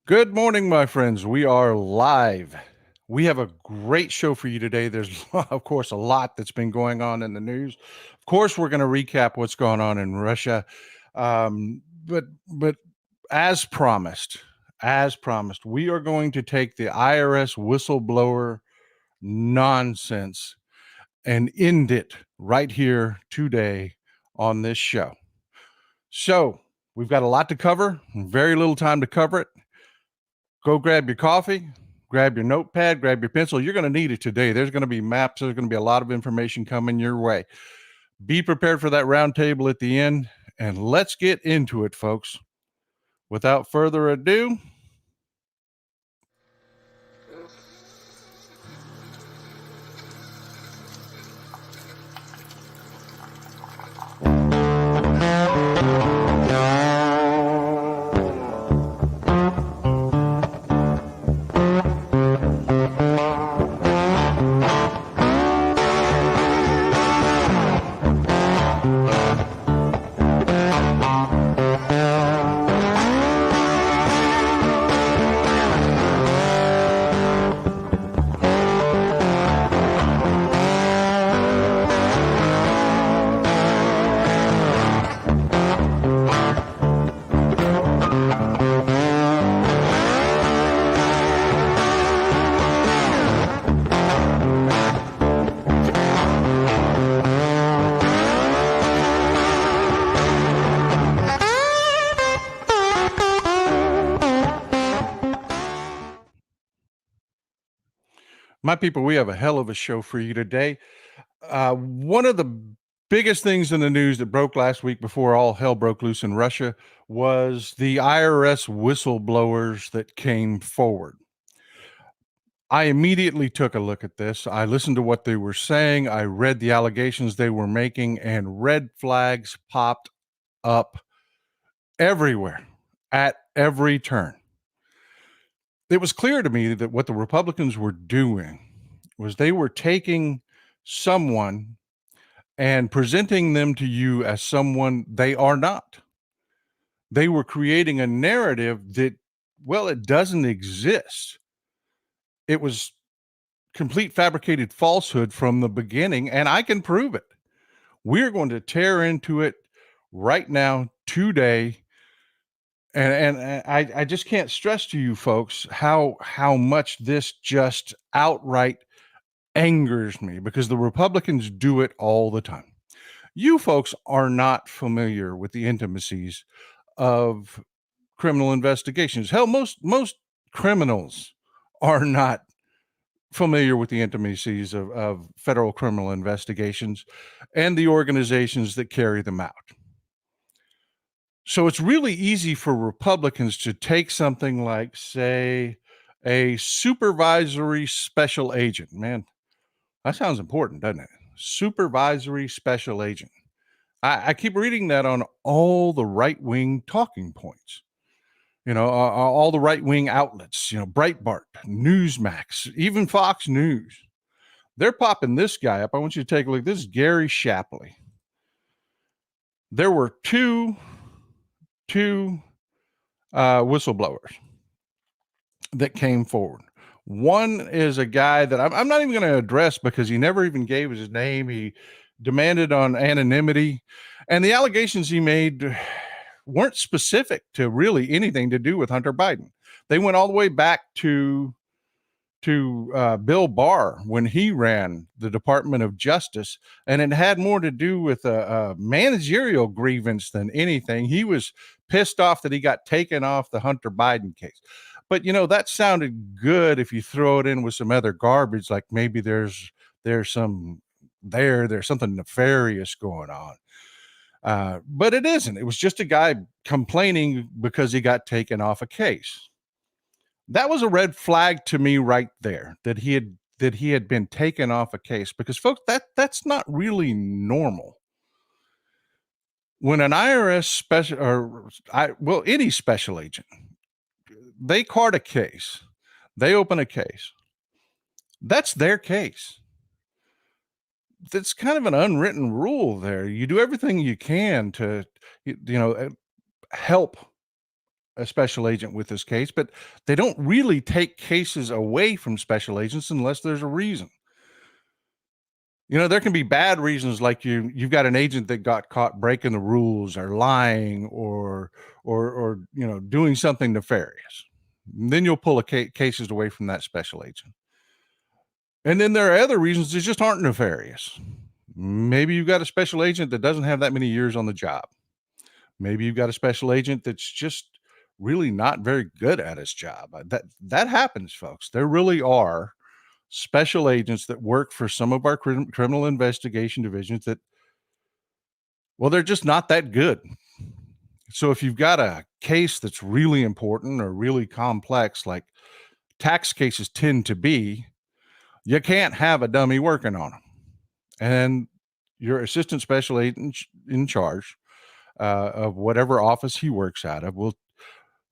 Good morning, my friends. We are live. We have a great show for you today. There's, of course, a lot that's been going on in the news. Of course, we're going to recap what's going on in Russia. But as promised, we are going to take the IRS whistleblower nonsense and end it right here today on this show. So we've got a lot to cover, very little time to cover it. Go grab your coffee, grab your notepad, grab your pencil. You're going to need it today. There's going to be maps. There's going to be a lot of information coming your way. Be prepared for that round table at the end, and let's get into it, folks. Without further ado, my people, we have a hell of a show for you today. One of the biggest things in the news that broke last week before all hell broke loose in Russia was the IRS whistleblowers that came forward. I immediately took a look at this. I listened to what they were saying. I read the allegations they were making, and red flags popped up everywhere at every turn. It was clear to me that what the Republicans were doing was they were taking someone and presenting them to you as someone they are not. They were creating a narrative that, well, it doesn't exist. It was complete fabricated falsehood from the beginning, and I can prove it. We're going to tear into it right now, today. And I just can't stress to you folks how much this just outright angers me, because the Republicans do it all the time. You folks are not familiar with the intimacies of criminal investigations. Hell, most criminals are not familiar with the intimacies of federal criminal investigations and the organizations that carry them out. So it's really easy for Republicans to take something like, say, a supervisory special agent. Man, that sounds important, doesn't it? Supervisory special agent. I keep reading that on all the right-wing talking points. All the right-wing outlets, Breitbart, Newsmax, even Fox News. They're popping this guy up. I want you to take a look. This is Gary Shapley. There were two whistleblowers that came forward. One is a guy that I'm not even going to address because he never even gave his name. He demanded on anonymity, and the allegations he made weren't specific to really anything to do with Hunter Biden. They went all the way back to Bill Barr when he ran the Department of Justice, and it had more to do with a managerial grievance than anything. He was pissed off that he got taken off the Hunter Biden case. But that sounded good if you throw it in with some other garbage, like maybe there's something nefarious going on. But it isn't. It was just a guy complaining because he got taken off a case. That was a red flag to me right there, that he had been taken off a case, because folks, that's not really normal. When an IRS any special agent, they card a case, they open a case, that's their case. That's kind of an unwritten rule there. You do everything you can to, help a special agent with this case, but they don't really take cases away from special agents unless there's a reason. There can be bad reasons, like you've got an agent that got caught breaking the rules or lying or doing something nefarious. And then you'll pull cases away from that special agent. And then there are other reasons that just aren't nefarious. Maybe you've got a special agent that doesn't have that many years on the job. Maybe you've got a special agent that's just really not very good at his job. That happens, folks. There really are special agents that work for some of our criminal investigation divisions that, well, they're just not that good. So if you've got a case that's really important or really complex, like tax cases tend to be, you can't have a dummy working on them. And your assistant special agent in charge of whatever office he works out of will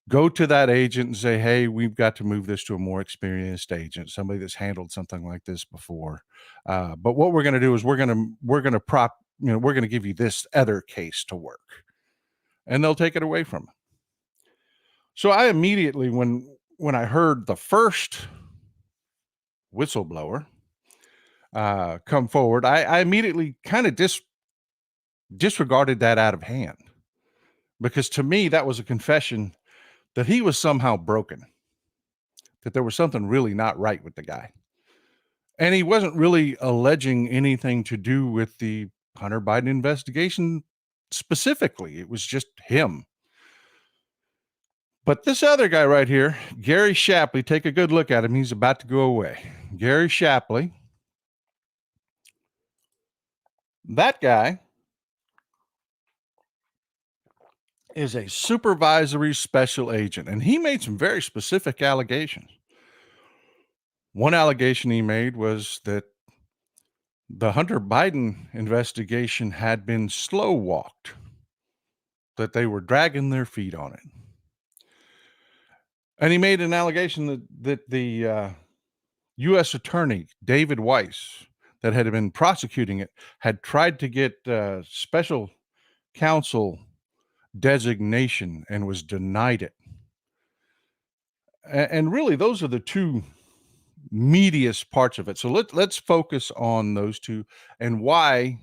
go to that agent and say, hey, we've got to move this to a more experienced agent, somebody that's handled something like this before. But what we're going to do is we're going to give you this other case to work, and they'll take it away from them. So I immediately, when I heard the first whistleblower come forward, I immediately kind of disregarded that out of hand, because to me, that was a confession that he was somehow broken, that there was something really not right with the guy. And he wasn't really alleging anything to do with the Hunter Biden investigation specifically. It was just him. But this other guy right here, Gary Shapley, take a good look at him. He's about to go away. Gary Shapley. That guy is a supervisory special agent, and he made some very specific allegations. One allegation he made was that the Hunter Biden investigation had been slow walked, that they were dragging their feet on it. And he made an allegation that the U.S. attorney, David Weiss, that had been prosecuting it, had tried to get special counsel designation and was denied it. And really, those are the two meatiest parts of it. So let's focus on those two and why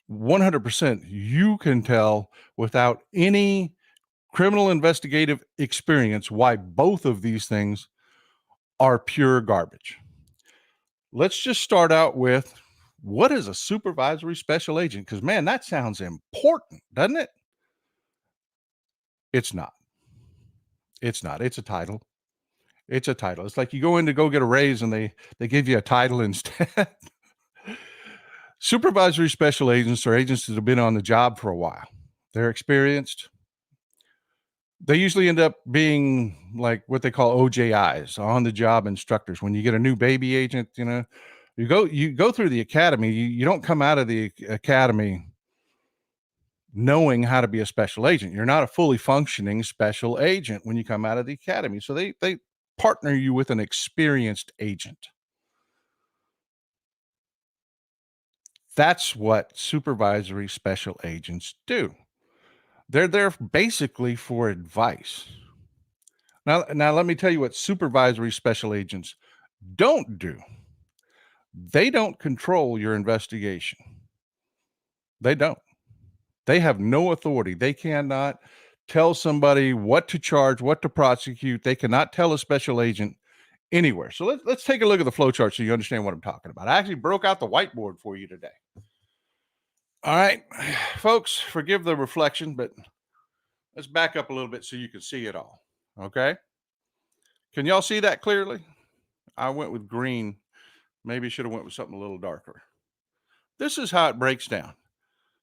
100% you can tell without any criminal investigative experience why both of these things are pure garbage. Let's just start out with, what is a supervisory special agent? Because, man, that sounds important, doesn't it? It's not. It's not. It's a title. It's a title. It's like you go in to go get a raise and they give you a title instead. Supervisory special agents are agents that have been on the job for a while. They're experienced. They usually end up being like what they call OJIs, on the job instructors. When you get a new baby agent, you go through the academy. You don't come out of the academy knowing how to be a special agent. You're not a fully functioning special agent when you come out of the academy. So they partner you with an experienced agent. That's what supervisory special agents do. They're there basically for advice. Now let me tell you what supervisory special agents don't do. They don't control your investigation. They don't. They have no authority. They cannot tell somebody what to charge, what to prosecute. They cannot tell a special agent anywhere. So let's take a look at the flow chart so you understand what I'm talking about. I actually broke out the whiteboard for you today. All right, folks, forgive the reflection, but let's back up a little bit so you can see it all. Okay. Can y'all see that clearly? I went with green. Maybe should have went with something a little darker. This is how it breaks down.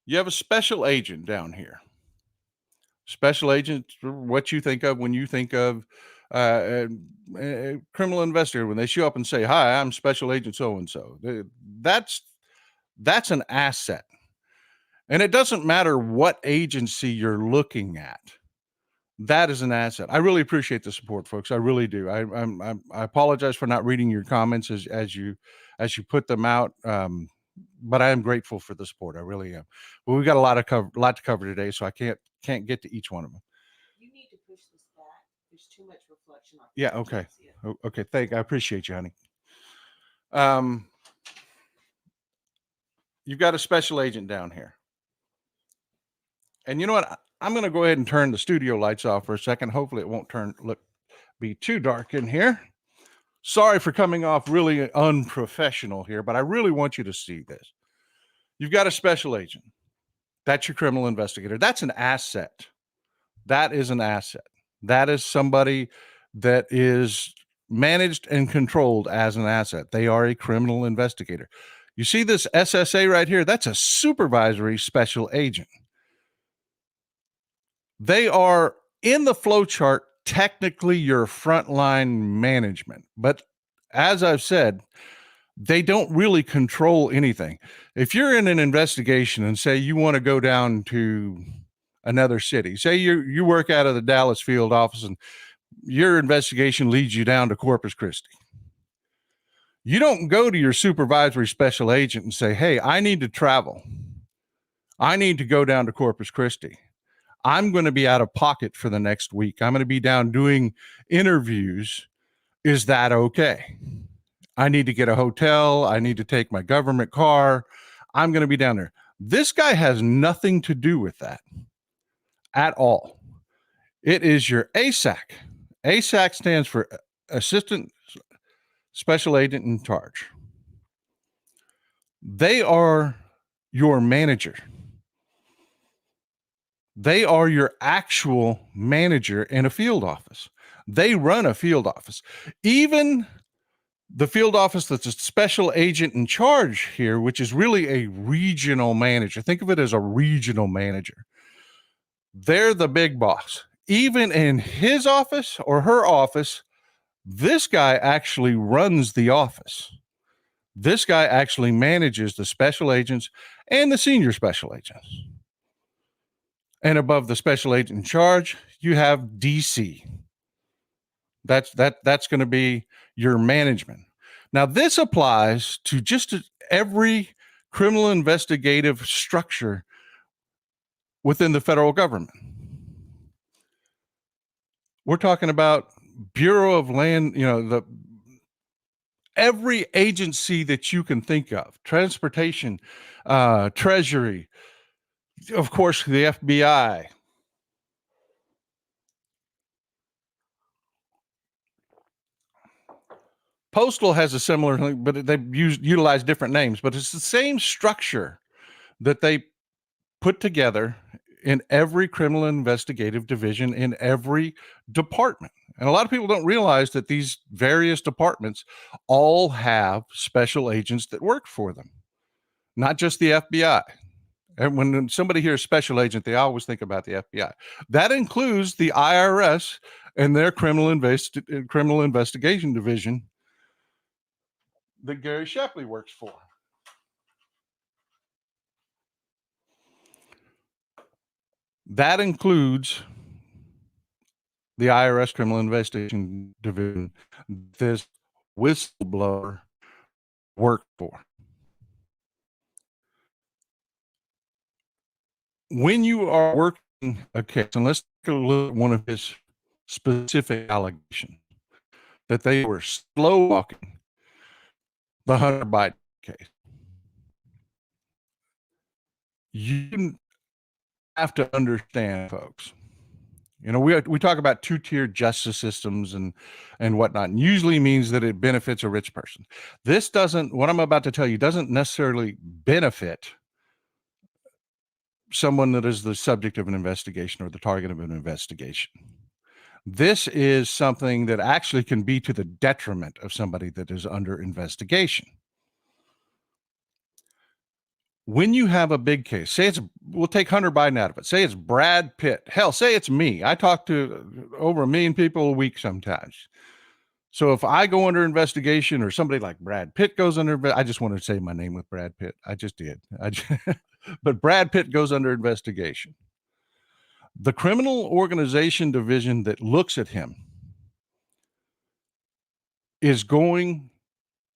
You have a special agent down here. Special agent, what you think of when you think of a criminal investigator, when they show up and say, hi, I'm special agent so-and-so. That's an asset. And it doesn't matter what agency you're looking at. That is an asset. I really appreciate the support, folks. I really do. I apologize for not reading your comments as you put them out. But I am grateful for the support. I really am. Well, we've got a lot to cover today, so I can't get to each one of them. Yeah, okay. Okay, I appreciate you, honey. Um, you've got a special agent down here. And you know what? I'm going to go ahead and turn the studio lights off for a second. Hopefully it won't be too dark in here. Sorry for coming off really unprofessional here, but I really want you to see this. You've got a special agent. That's your criminal investigator. That's an asset. That is an asset. That is somebody that is managed and controlled as an asset. They are a criminal investigator. You see this SSA right here? That's a supervisory special agent. They are in the flow chart, technically your frontline management. But as I've said, they don't really control anything. If you're in an investigation and say you want to go down to another city, say you work out of the Dallas field office and your investigation leads you down to Corpus Christi. You don't go to your supervisory special agent and say, hey, I need to travel. I need to go down to Corpus Christi. I'm going to be out of pocket for the next week. I'm going to be down doing interviews. Is that okay? I need to get a hotel. I need to take my government car. I'm going to be down there. This guy has nothing to do with that at all. It is your ASAC. ASAC stands for Assistant Special Agent in Charge. They are your manager. They are your actual manager in a field office. They run a field office. Even the field office that's a special agent in charge here, which is really a regional manager. Think of it as a regional manager. They're the big boss. Even in his office or her office, this guy actually runs the office. This guy actually manages the special agents and the senior special agents. And above the special agent in charge, you have DC. That's going to be your management. Now, this applies to just every criminal investigative structure within the federal government. We're talking about Bureau of Land, every agency that you can think of, transportation, Treasury, of course, the FBI. Postal has a similar thing, but they utilize different names, but it's the same structure that they put together in every criminal investigative division in every department. And a lot of people don't realize that these various departments all have special agents that work for them, not just the FBI. And when somebody hears special agent, they always think about the FBI. That includes the IRS and their criminal investigation division that Gary Shepley works for. That includes the IRS criminal investigation division this whistleblower worked for. When you are working a case, and let's take a look at one of his specific allegations, that they were slow walking the Hunter Biden case. You have to understand, folks. We talk about two-tier justice systems and whatnot, and usually means that it benefits a rich person. This doesn't, what I'm about to tell you, doesn't necessarily benefit someone that is the subject of an investigation or the target of an investigation. This is something that actually can be to the detriment of somebody that is under investigation. When you have a big case, we'll take Hunter Biden out of it. Say it's Brad Pitt. Hell, say it's me. I talk to over 1 million people a week sometimes. So if I go under investigation or somebody like Brad Pitt goes under, I just wanted to say my name with Brad Pitt. I just did. But Brad Pitt goes under investigation. The criminal organization division that looks at him is going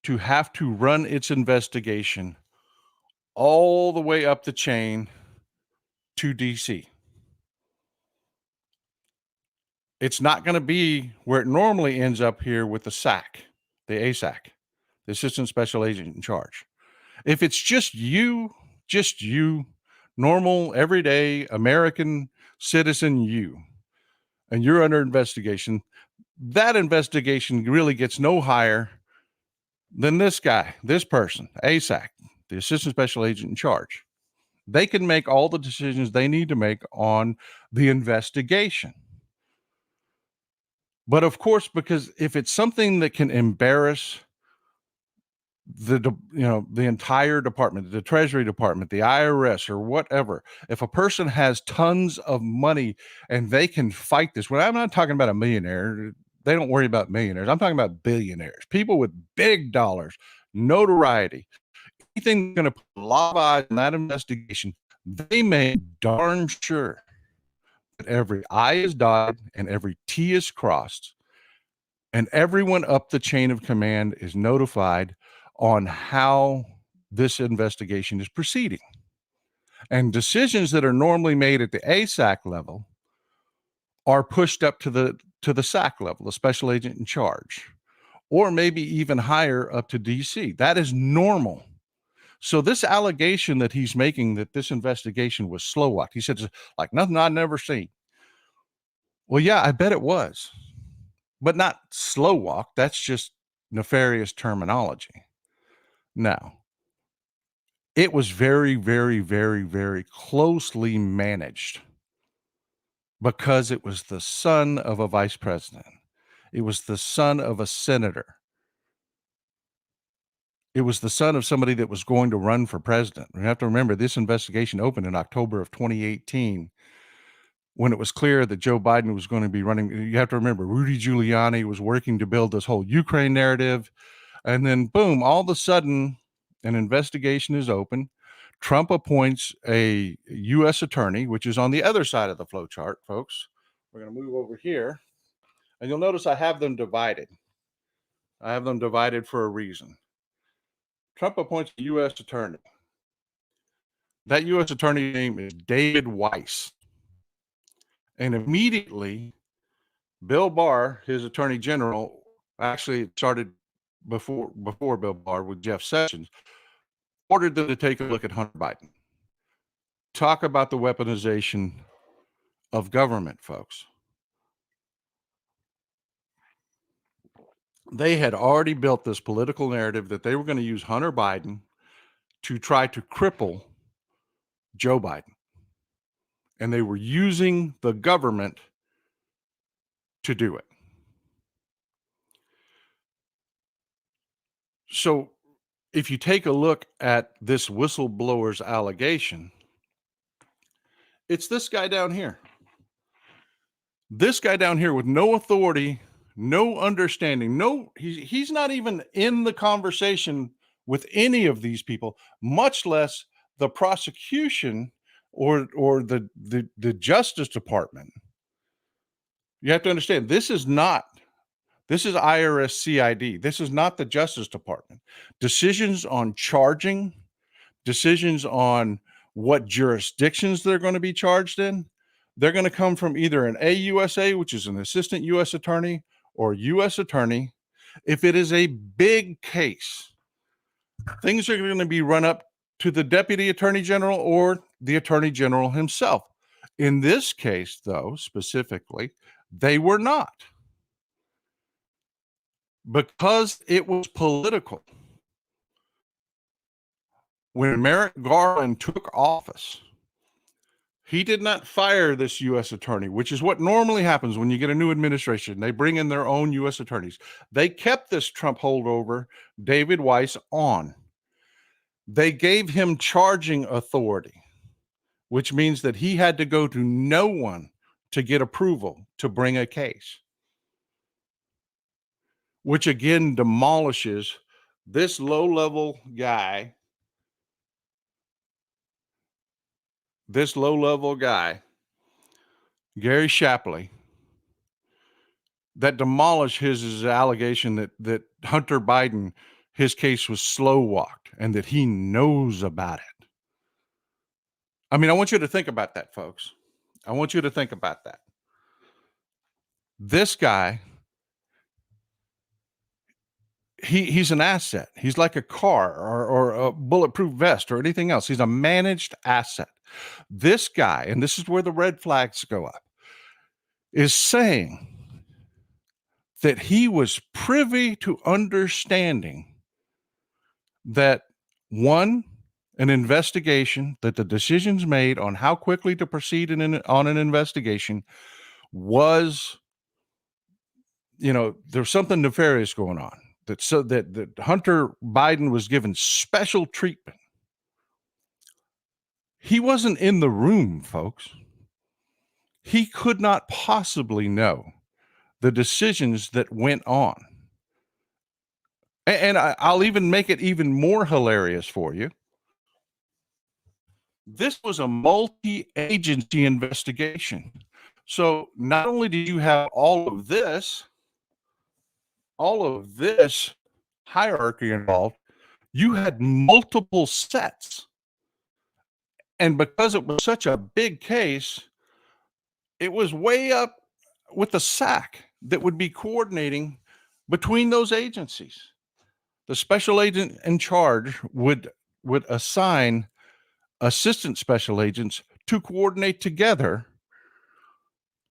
to have to run its investigation all the way up the chain to DC. It's not going to be where it normally ends up here with the SAC, the ASAC, the Assistant Special Agent in Charge. If it's just you, normal, everyday American citizen you, and you're under investigation, that investigation really gets no higher than this guy, this person, ASAC, the Assistant Special Agent in Charge. They can make all the decisions they need to make on the investigation. But of course, because if it's something that can embarrass the entire department, the Treasury Department, the IRS, or whatever, if a person has tons of money and they can fight this, when I'm not talking about a millionaire, they don't worry about millionaires. I'm talking about billionaires, people with big dollars, notoriety, anything going to put a lot of eyes on that investigation. They make darn sure that every I is dotted and every T is crossed, and everyone up the chain of command is notified on how this investigation is proceeding. And decisions that are normally made at the ASAC level are pushed up to the SAC level, the special agent in charge, or maybe even higher up to DC. That is normal. So this allegation that he's making that this investigation was slow walked, he said, it's like nothing I've never seen. Well, yeah, I bet it was, but not slow walk. That's just nefarious terminology. Now, it was very, very, very, very closely managed because it was the son of a vice president. It was the son of a senator. It was the son of somebody that was going to run for president. You have to remember, this investigation opened in October of 2018 when it was clear that Joe Biden was going to be running. You have to remember, Rudy Giuliani was working to build this whole Ukraine narrative. And then, boom, all of a sudden, an investigation is open. Trump appoints a U.S. attorney, which is on the other side of the flow chart, folks. We're going to move over here. And you'll notice I have them divided. I have them divided for a reason. Trump appoints a U.S. attorney. That U.S. attorney's name is David Weiss. And immediately, Bill Barr, his attorney general, actually it started before Bill Barr with Jeff Sessions, ordered them to take a look at Hunter Biden. Talk about the weaponization of government, folks. They had already built this political narrative that they were going to use Hunter Biden to try to cripple Joe Biden. And they were using the government to do it. So if you take a look at this whistleblower's allegation, it's this guy down here. This guy down here with no authority, no understanding, he's not even in the conversation with any of these people, much less the prosecution or the Justice Department. You have to understand, this is IRS CID. This is not the Justice Department. Decisions on charging, decisions on what jurisdictions they're going to be charged in, they're going to come from either an AUSA, which is an assistant U.S. attorney, or U.S. attorney. If it is a big case, things are going to be run up to the deputy attorney general or the attorney general himself. In this case, though, specifically, they were not. Because it was political. When Merrick Garland took office, he did not fire this U.S. attorney, which is what normally happens when you get a new administration. They bring in their own U.S. attorneys. They kept this Trump holdover, David Weiss, on. They gave him charging authority, which means that he had to go to no one to get approval to bring a case, which again demolishes this low-level guy, Gary Shapley, that demolished his allegation that Hunter Biden, his case was slow walked and that he knows about it. I mean, I want you to think about that, folks. I want you to think about that. This guy, he's an asset. He's like a car or a bulletproof vest or anything else. He's a managed asset. This guy, and this is where the red flags go up, is saying that he was privy to understanding that, one, an investigation, that the decisions made on how quickly to proceed on an investigation was, there's something nefarious going on. That Hunter Biden was given special treatment. He wasn't in the room, folks. He could not possibly know the decisions that went on. And I'll even make it even more hilarious for you. This was a multi-agency investigation. So not only do you have all of this hierarchy involved, you had multiple sets. And because it was such a big case, it was way up with the SAC that would be coordinating between those agencies. The special agent in charge would assign assistant special agents to coordinate together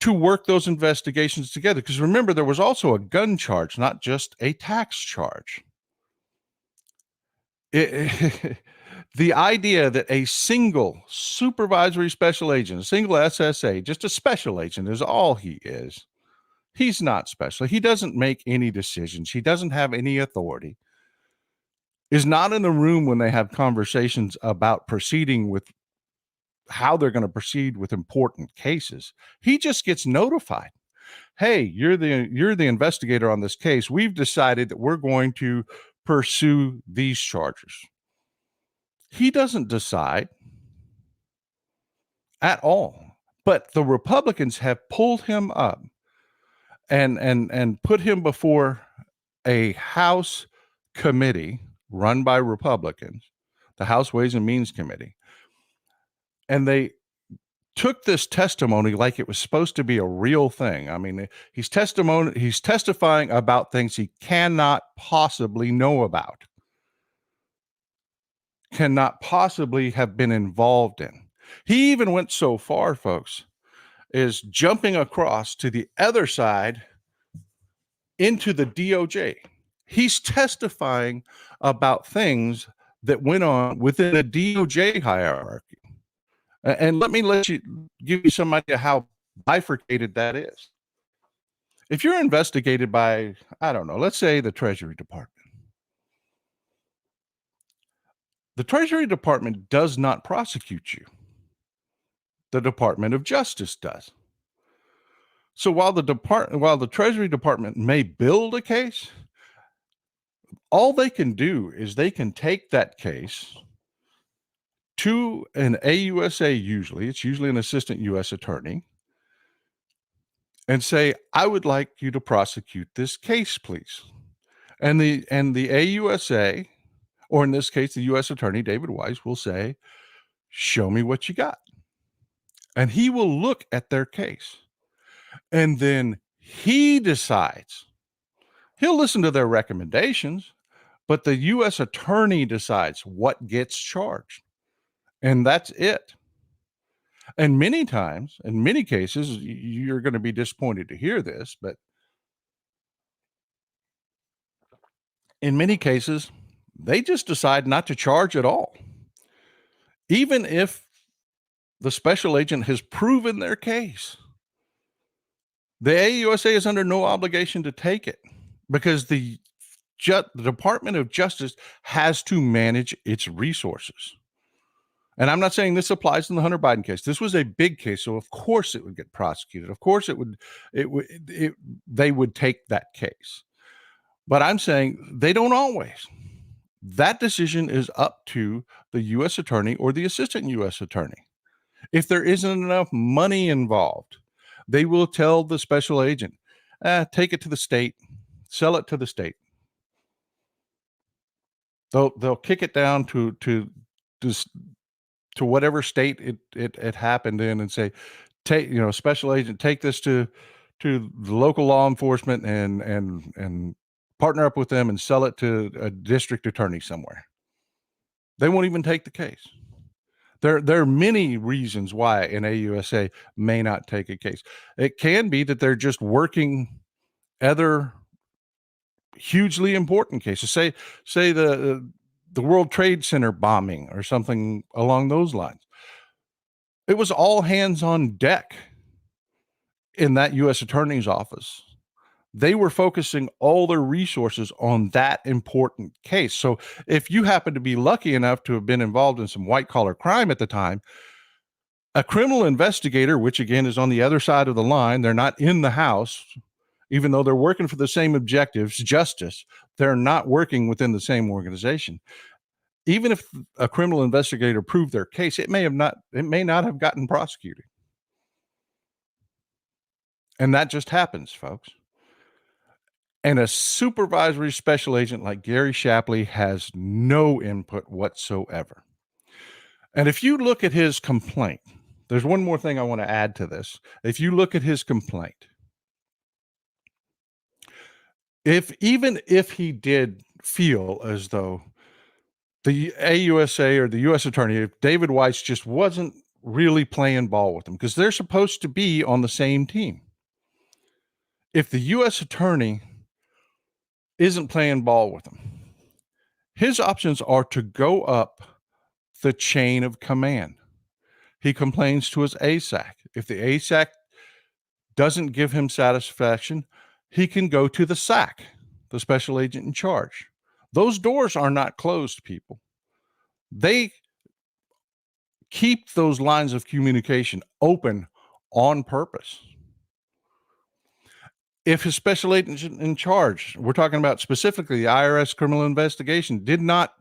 to work those investigations together. Because remember, there was also a gun charge, not just a tax charge. The idea that a single supervisory special agent, a single SSA, just a special agent is all he is. He's not special. He doesn't make any decisions. He doesn't have any authority. Is not in the room when they have conversations about proceeding with how they're going to proceed with important cases. He just gets notified. Hey, you're the investigator on this case. We've decided that we're going to pursue these charges. He doesn't decide at all. But the Republicans have pulled him up and put him before a House committee run by Republicans, the House Ways and Means Committee. And they took this testimony like it was supposed to be a real thing. I mean, he's testifying about things he cannot possibly know about, cannot possibly have been involved in. He even went so far, folks, is jumping across to the other side into the DOJ. He's testifying about things that went on within the DOJ hierarchy. And let me give you some idea how bifurcated that is. If you're investigated by, I don't know, let's say the Treasury Department. The Treasury Department does not prosecute you. The Department of Justice does. So while the Treasury Department may build a case, all they can do is they can take that case to an AUSA, it's usually an assistant U.S. attorney, and say, I would like you to prosecute this case, please. And the AUSA, or in this case, the U.S. attorney, David Weiss, will say, show me what you got. And he will look at their case. And then he decides. He'll listen to their recommendations, but the U.S. attorney decides what gets charged. And that's it. And many times, in many cases, you're going to be disappointed to hear this, but in many cases, they just decide not to charge at all. Even if the special agent has proven their case, the AUSA is under no obligation to take it because the Department of Justice has to manage its resources. And I'm not saying this applies in the Hunter Biden case. This was a big case, so of course it would get prosecuted. Of course they would take that case. But I'm saying they don't always. That decision is up to the U.S. attorney or the assistant U.S. attorney. If there isn't enough money involved, they will tell the special agent, take it to the state, sell it to the state. They'll kick it down to whatever state it happened in and say, special agent, take this to to the local law enforcement and partner up with them and sell it to a district attorney somewhere. They won't even take the case. There are many reasons why an AUSA may not take a case. It can be that they're just working other hugely important cases. Say the World Trade Center bombing or something along those lines. It was all hands on deck in that U.S. Attorney's office. They were focusing all their resources on that important case. So if you happen to be lucky enough to have been involved in some white collar crime at the time, a criminal investigator, which again is on the other side of the line, they're not in the house, even though they're working for the same objectives, justice, they're not working within the same organization. Even if a criminal investigator proved their case, it may not have gotten prosecuted. And that just happens, folks. And a supervisory special agent like Gary Shapley has no input whatsoever. And if you look at his complaint, there's one more thing I want to add to this. If you look at his complaint, even if he did feel as though the AUSA or the U.S. attorney, if David Weiss just wasn't really playing ball with him, because they're supposed to be on the same team. If the U.S. attorney isn't playing ball with him, his options are to go up the chain of command. He complains to his ASAC. If the ASAC doesn't give him satisfaction, he can go to the SAC, the special agent in charge. Those doors are not closed, people. They keep those lines of communication open on purpose. If his special agent in charge, we're talking about specifically the IRS criminal investigation, did not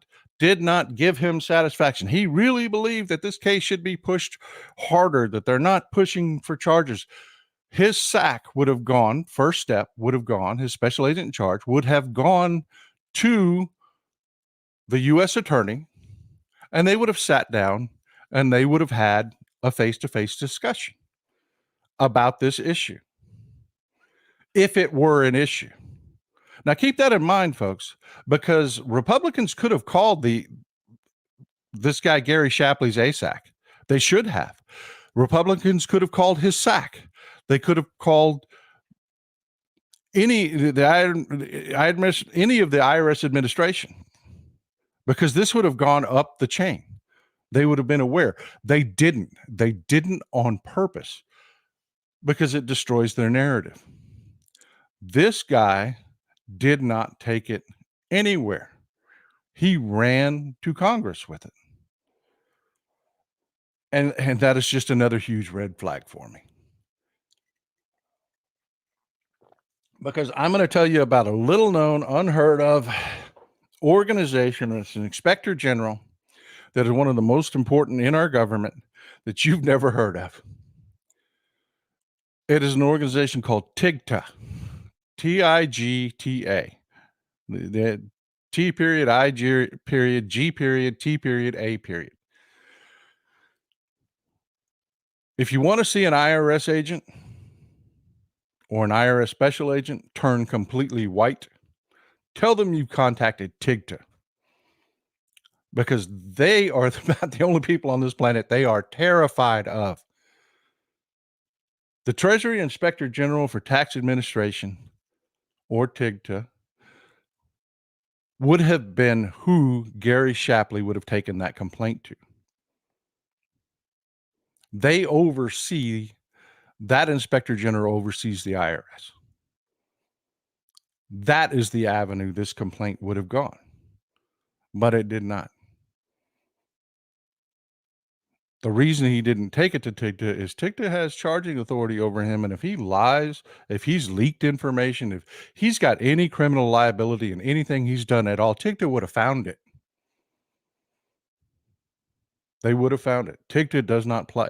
give him satisfaction, he really believed that this case should be pushed harder, that they're not pushing for charges, his SAC would have gone, first step would have gone, his special agent in charge would have gone to the U.S. attorney, and they would have sat down and they would have had a face-to-face discussion about this issue, if it were an issue. Now, keep that in mind, folks, because Republicans could have called this guy Gary Shapley's ASAC. They should have. Republicans could have called his SAC. They could have called any of the IRS administration, because this would have gone up the chain. They would have been aware. They didn't. They didn't on purpose, because it destroys their narrative. This guy did not take it anywhere. He ran to Congress with it. And that is just another huge red flag for me. Because I'm going to tell you about a little known, unheard of organization. It's an inspector general that is one of the most important in our government that you've never heard of. It is an organization called TIGTA, TIGTA. The T period, I period, G period, T period, A period. If you want to see an IRS agent or an IRS special agent turn completely white, tell them you contacted TIGTA, because they are about the only people on this planet they are terrified of. The Treasury Inspector General for Tax Administration, or TIGTA, would have been who Gary Shapley would have taken that complaint to. They oversee, that Inspector General oversees the IRS. That is the avenue this complaint would have gone, but it did not. The reason he didn't take it to TIGTA is TIGTA has charging authority over him, and if he lies, if he's leaked information, if he's got any criminal liability in anything he's done at all, TIGTA would have found it. They would have found it. TIGTA does not play.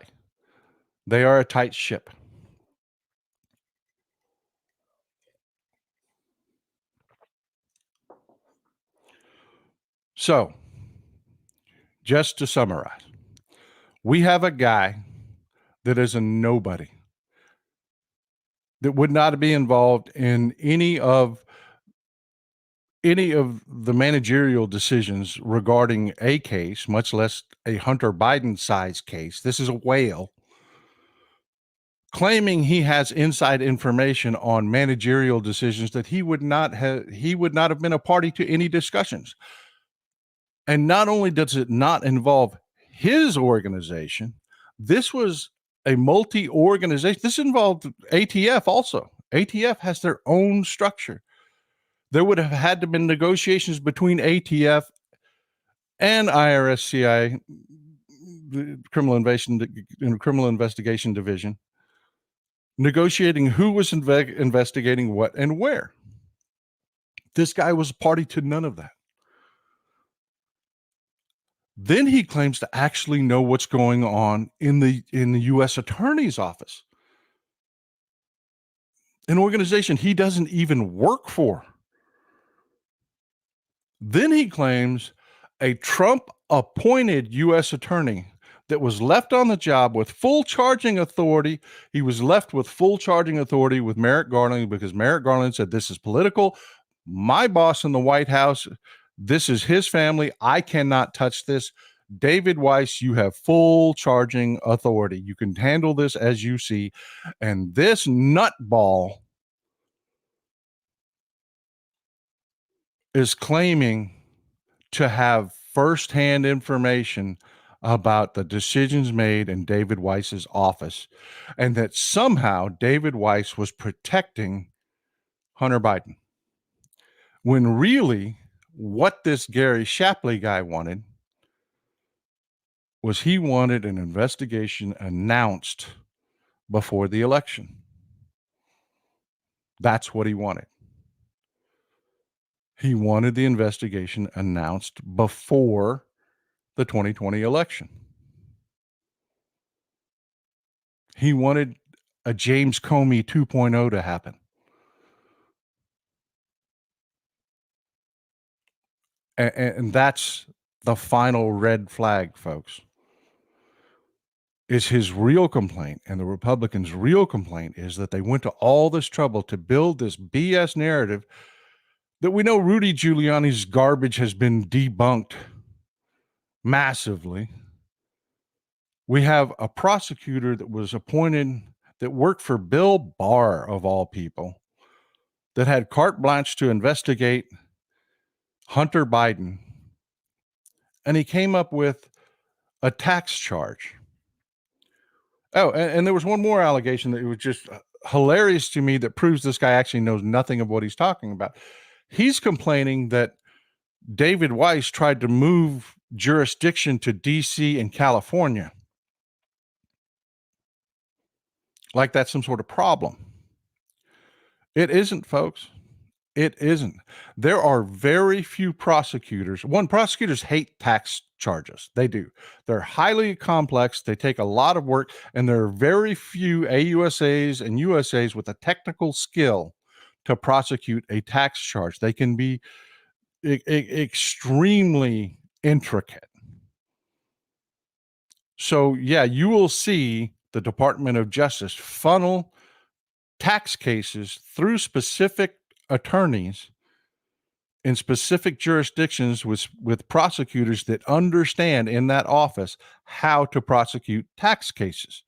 They are a tight ship. So, just to summarize, we have a guy that is a nobody. that would not be involved in any of the managerial decisions regarding a case, much less a Hunter Biden size case. This is a whale, claiming he has inside information on managerial decisions that he would not have been a party to any discussions. And not only does it not involve his organization, this was a multi-organization. This involved ATF also. ATF has their own structure. There would have had to been negotiations between ATF and IRS CI, the criminal investigation division, negotiating who was investigating what and where. This guy was a party to none of that. Then he claims to actually know what's going on in the U.S. Attorney's Office, an organization he doesn't even work for. Then he claims a Trump-appointed U.S. attorney that was left on the job with full charging authority. He was left with full charging authority with Merrick Garland because Merrick Garland said, this is political. My boss in the White House, this is his family. I cannot touch this. David Weiss, you have full charging authority. You can handle this as you see. And this nutball is claiming to have firsthand information about the decisions made in David Weiss's office, and that somehow David Weiss was protecting Hunter Biden. When really what this Gary Shapley guy wanted was he wanted an investigation announced before the election. That's what he wanted. He wanted the investigation announced before the 2020 election. He wanted a James Comey 2.0 to happen. And that's the final red flag, folks. Is his real complaint, and the Republicans' real complaint, is that they went to all this trouble to build this BS narrative that we know Rudy Giuliani's garbage has been debunked massively. We have a prosecutor that was appointed that worked for Bill Barr, of all people, that had carte blanche to investigate Hunter Biden. And he came up with a tax charge. Oh, and there was one more allegation that was just hilarious to me that proves this guy actually knows nothing of what he's talking about. He's complaining that David Weiss tried to move jurisdiction to D.C. and California. Like that's some sort of problem. It isn't, folks. It isn't. There are very few prosecutors. Prosecutors hate tax charges. They do. They're highly complex. They take a lot of work, and there are very few AUSAs and USAs with a technical skill to prosecute a tax charge. They can be extremely intricate. So, yeah, you will see the Department of Justice funnel tax cases through specific attorneys in specific jurisdictions with prosecutors that understand in that office how to prosecute tax cases.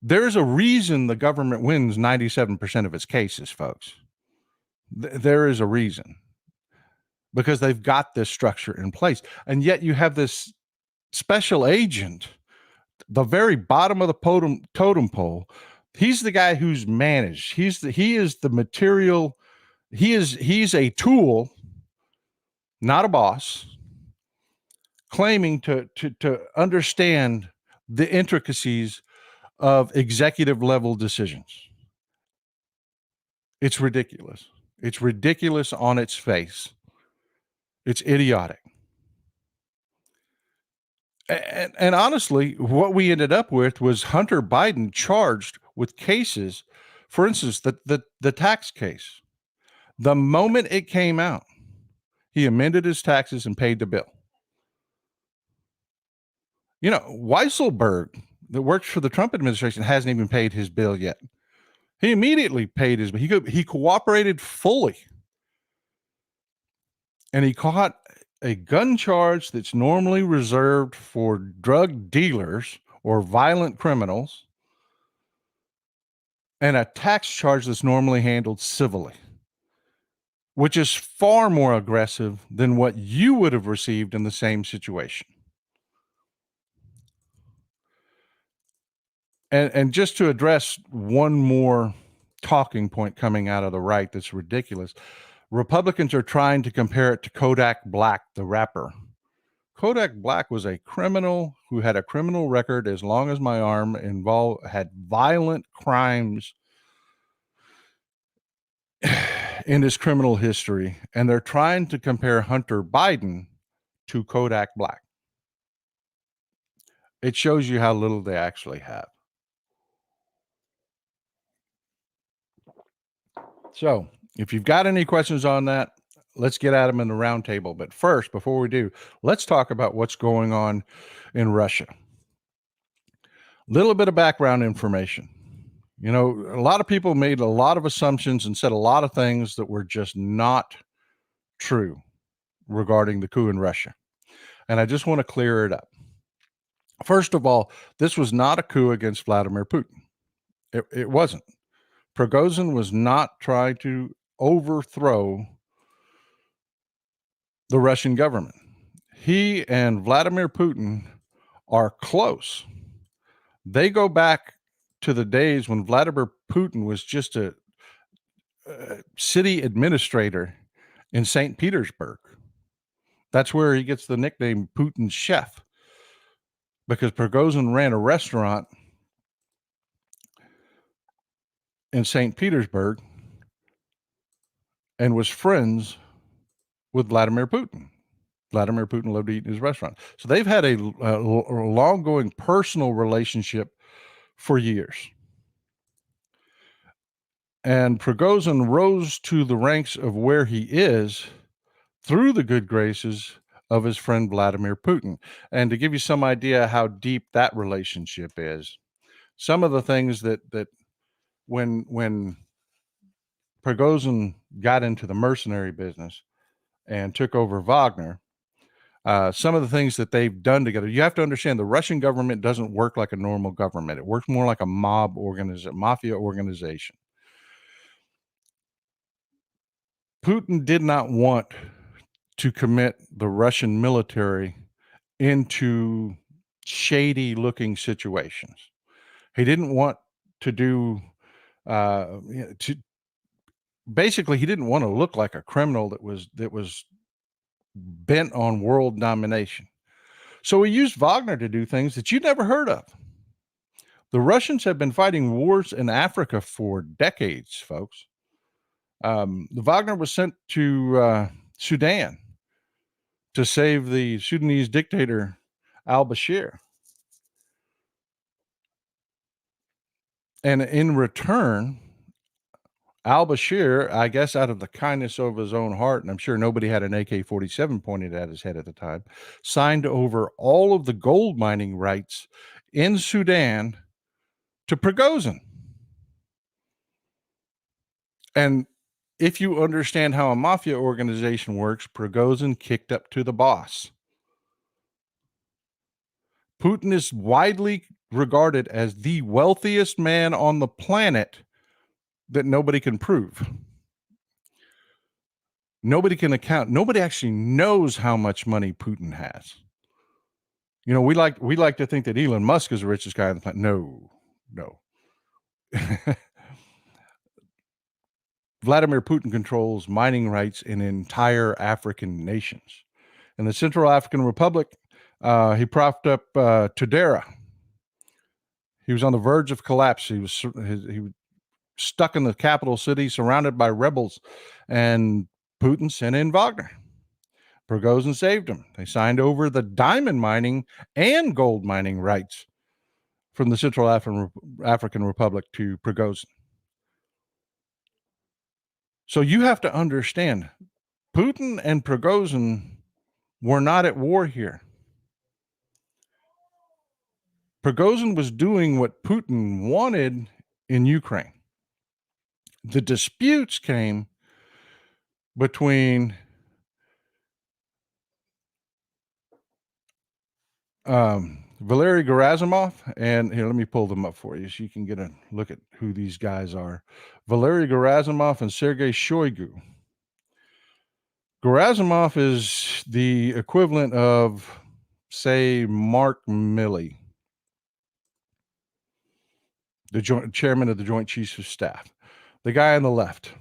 There's a reason the government wins 97% of its cases, folks. There is a reason, because they've got this structure in place. And yet you have this special agent, the very bottom of the totem pole. He's the guy who's managed. He is the material. He's a tool, not a boss, claiming to understand the intricacies of executive level decisions. It's ridiculous. It's ridiculous on its face. It's idiotic. And honestly, what we ended up with was Hunter Biden charged with cases. For instance, the tax case. The moment it came out, he amended his taxes and paid the bill. You know, Weisselberg, that works for the Trump administration, hasn't even paid his bill yet. He immediately paid his, he cooperated fully, and he caught a gun charge that's normally reserved for drug dealers or violent criminals, and a tax charge that's normally handled civilly, which is far more aggressive than what you would have received in the same situation. And just to address one more talking point coming out of the right that's ridiculous, Republicans are trying to compare it to Kodak Black, the rapper. Kodak Black was a criminal who had a criminal record as long as my arm, had violent crimes in his criminal history, and they're trying to compare Hunter Biden to Kodak Black. It shows you how little they actually have. So, if you've got any questions on that, let's get at them in the roundtable. But first, before we do, let's talk about what's going on in Russia. Little bit of background information. You know, a lot of people made a lot of assumptions and said a lot of things that were just not true regarding the coup in Russia. And I just want to clear it up. First of all, this was not a coup against Vladimir Putin. It wasn't. Prigozhin was not trying to overthrow the Russian government. He and Vladimir Putin are close. They go back to the days when Vladimir Putin was just a city administrator in St. Petersburg. That's where he gets the nickname Putin's chef, because Prigozhin ran a restaurant in St. Petersburg and was friends with Vladimir Putin. Vladimir Putin loved to eat in his restaurant. So they've had a long-going personal relationship for years. And Prigozhin rose to the ranks of where he is through the good graces of his friend Vladimir Putin. And to give you some idea how deep that relationship is, some of the things that when Prigozhin got into the mercenary business and took over Wagner, some of the things that they've done together, you have to understand the Russian government doesn't work like a normal government. It works more like a mafia organization. Putin did not want to commit the Russian military into shady looking situations. He didn't want to do, basically, he didn't want to look like a criminal that was bent on world domination. So he used Wagner to do things that you'd never heard of. The Russians have been fighting wars in Africa for decades, folks. Wagner was sent to Sudan to save the Sudanese dictator al-Bashir. And in return, al-Bashir, I guess out of the kindness of his own heart, and I'm sure nobody had an AK-47 pointed at his head at the time, signed over all of the gold mining rights in Sudan to Prigozhin. And if you understand how a mafia organization works, Prigozhin kicked up to the boss. Putin is widely regarded as the wealthiest man on the planet that nobody can prove. Nobody can account. Nobody actually knows how much money Putin has. You know, we like to think that Elon Musk is the richest guy on the planet. No. Vladimir Putin controls mining rights in entire African nations. In the Central African Republic, he propped up Tudela. He was on the verge of collapse. He was stuck in the capital city, surrounded by rebels, and Putin sent in Wagner. Prigozhin saved him. They signed over the diamond mining and gold mining rights from the Central African Republic to Prigozhin. So you have to understand, Putin and Prigozhin were not at war here. Prigozhin was doing what Putin wanted in Ukraine. The disputes came between Valery Gerasimov and here, let me pull them up for you so you can get a look at who these guys are. Valery Gerasimov and Sergei Shoigu. Gerasimov is the equivalent of, say, Mark Milley, the chairman of the Joint Chiefs of Staff. The guy on the left,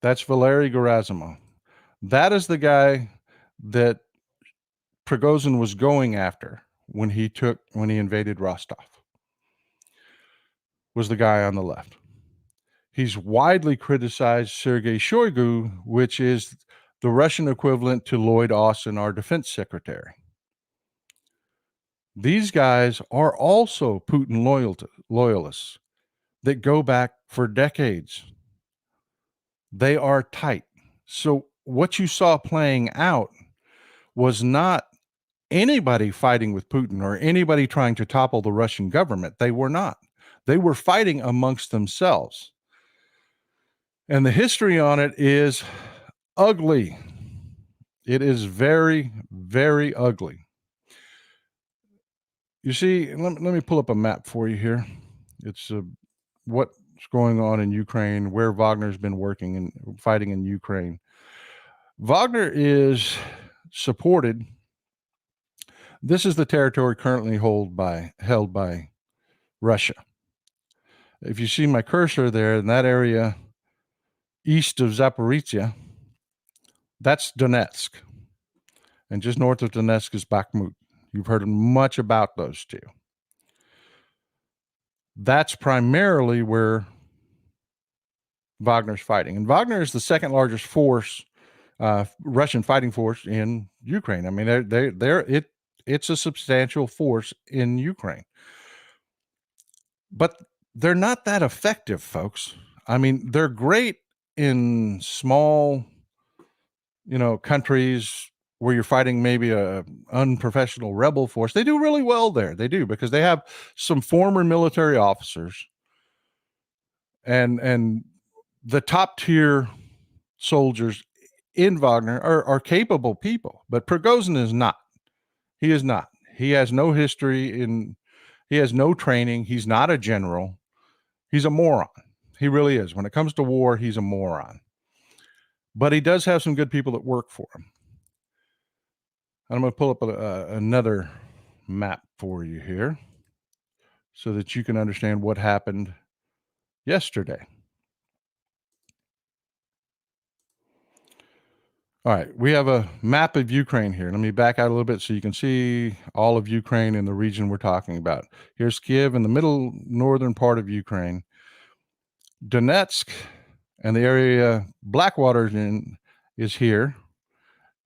that's Valery Gerasimov. That is the guy that Prigozhin was going after when he invaded Rostov, was the guy on the left. He's widely criticized Sergei Shoigu, which is the Russian equivalent to Lloyd Austin, our defense secretary. These guys are also Putin loyalists that go back for decades. They are tight. So what you saw playing out was not anybody fighting with Putin or anybody trying to topple the Russian government. They were not. They were fighting amongst themselves. And the history on it is ugly. It is very, very ugly. You see, let me pull up a map for you here. It's what's going on in Ukraine, where Wagner's been working and fighting in Ukraine. Wagner is supported. This is the territory currently held by Russia. If you see my cursor there in that area east of Zaporizhia, that's Donetsk. And just north of Donetsk is Bakhmut. You've heard much about those two. That's primarily where Wagner's fighting. And Wagner is the second largest force, Russian fighting force in Ukraine. I mean, it's a substantial force in Ukraine. But they're not that effective, folks. I mean, they're great in small, countries where you're fighting maybe a unprofessional rebel force. They do really well there. They do, because they have some former military officers and the top tier soldiers in Wagner are capable people, but Prigozhin is not. He is not. He has no history he has no training. He's not a general. He's a moron. He really is. When it comes to war, he's a moron. But he does have some good people that work for him. I'm going to pull up another map for you here so that you can understand what happened yesterday. All right, we have a map of Ukraine here. Let me back out a little bit so you can see all of Ukraine in the region we're talking about. Here's Kiev in the middle northern part of Ukraine. Donetsk and the area Blackwater is here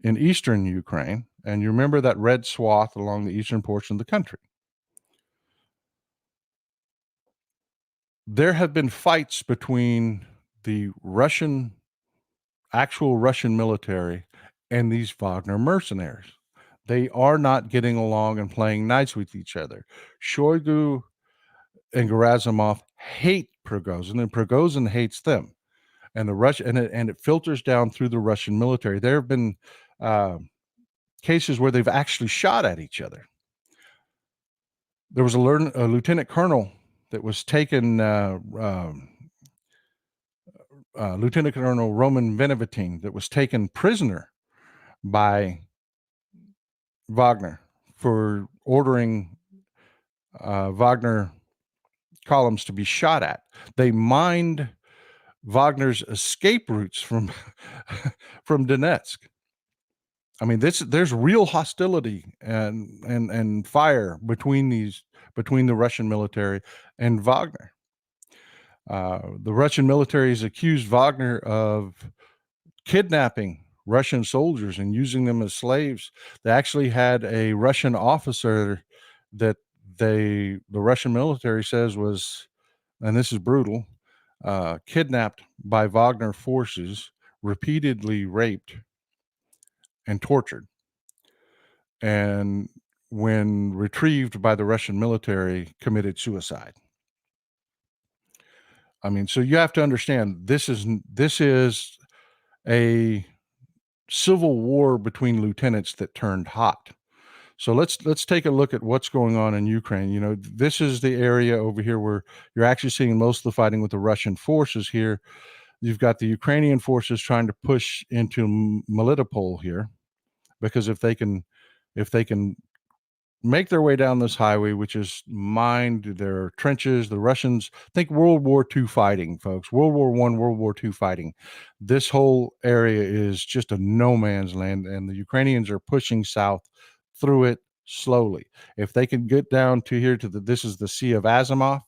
in eastern Ukraine. And you remember that red swath along the eastern portion of the country. There have been fights between the actual Russian military and these Wagner mercenaries. They are not getting along and playing nice with each other. Shoigu and Gerasimov hate Prigozhin, and Prigozhin hates them. And it filters down through the Russian military. There have been cases where they've actually shot at each other. There was a lieutenant colonel that was taken, Lieutenant Colonel Roman Benevitin, that was taken prisoner by Wagner for ordering Wagner columns to be shot at. They mined Wagner's escape routes from from Donetsk. I mean, there's real hostility and fire between the Russian military and Wagner. The Russian military has accused Wagner of kidnapping Russian soldiers and using them as slaves. They actually had a Russian officer that the Russian military says was, and this is brutal, kidnapped by Wagner forces, repeatedly raped and tortured. And when retrieved by the Russian military, committed suicide. I mean, so you have to understand this is a civil war between lieutenants that turned hot. So let's take a look at what's going on in Ukraine. You know, this is the area over here where you're actually seeing most of the fighting with the Russian forces here. You've got the Ukrainian forces trying to push into Melitopol here, because if they can make their way down this highway, which is mined their trenches, the Russians think World War II fighting, folks. World War I, World War II fighting. This whole area is just a no man's land, and the Ukrainians are pushing south through it slowly. If they can get down to here to this is the Sea of Azimov,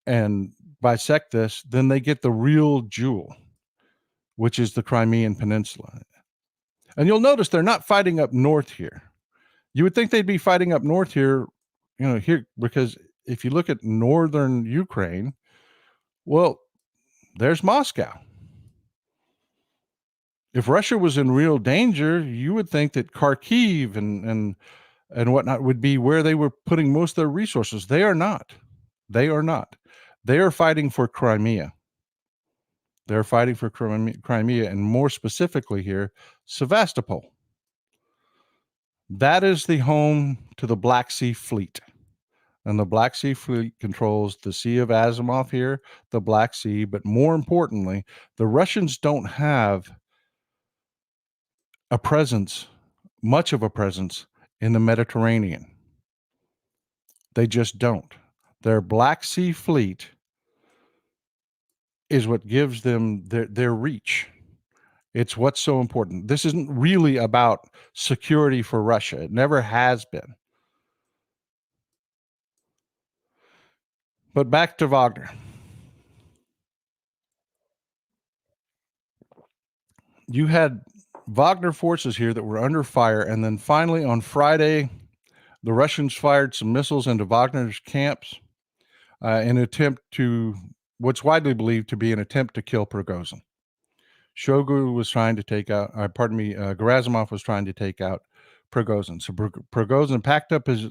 and bisect this, then they get the real jewel, which is the Crimean Peninsula. And you'll notice they're not fighting up north here. You would think they'd be fighting up north here, here, because if you look at northern Ukraine, well, there's Moscow. If Russia was in real danger, you would think that Kharkiv and whatnot would be where they were putting most of their resources. They are not. They are not. They are fighting for Crimea. They're fighting for Crimea, and more specifically here, Sevastopol. That is the home to the Black Sea Fleet. And the Black Sea Fleet controls the Sea of Azimov here, the Black Sea, but more importantly, the Russians don't have a presence, much of a presence, in the Mediterranean. They just don't. Their Black Sea Fleet is what gives them their reach. It's what's so important. This isn't really about security for Russia. It never has been. But back to Wagner. You had Wagner forces here that were under fire, and then finally on Friday, the Russians fired some missiles into Wagner's camps in an attempt to, what's widely believed to be an attempt to kill Prigozhin. Shoigu was trying to take out, Gerasimov was trying to take out Prigozhin. So Prigozhin packed up his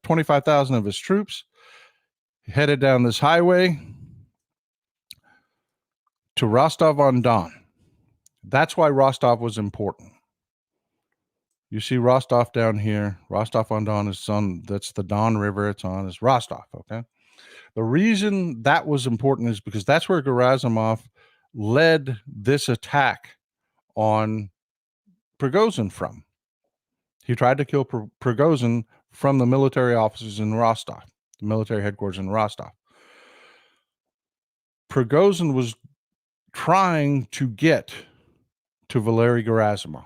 25,000 of his troops, headed down this highway to Rostov-on-Don. That's why Rostov was important. You see Rostov down here. Rostov-on-Don is that's the Don River it's on, is Rostov, okay? The reason that was important is because that's where Gerasimov led this attack on Prigozhin from. He tried to kill Prigozhin from the military offices in Rostov, the military headquarters in Rostov. Prigozhin was trying to get to Valery Gerasimov.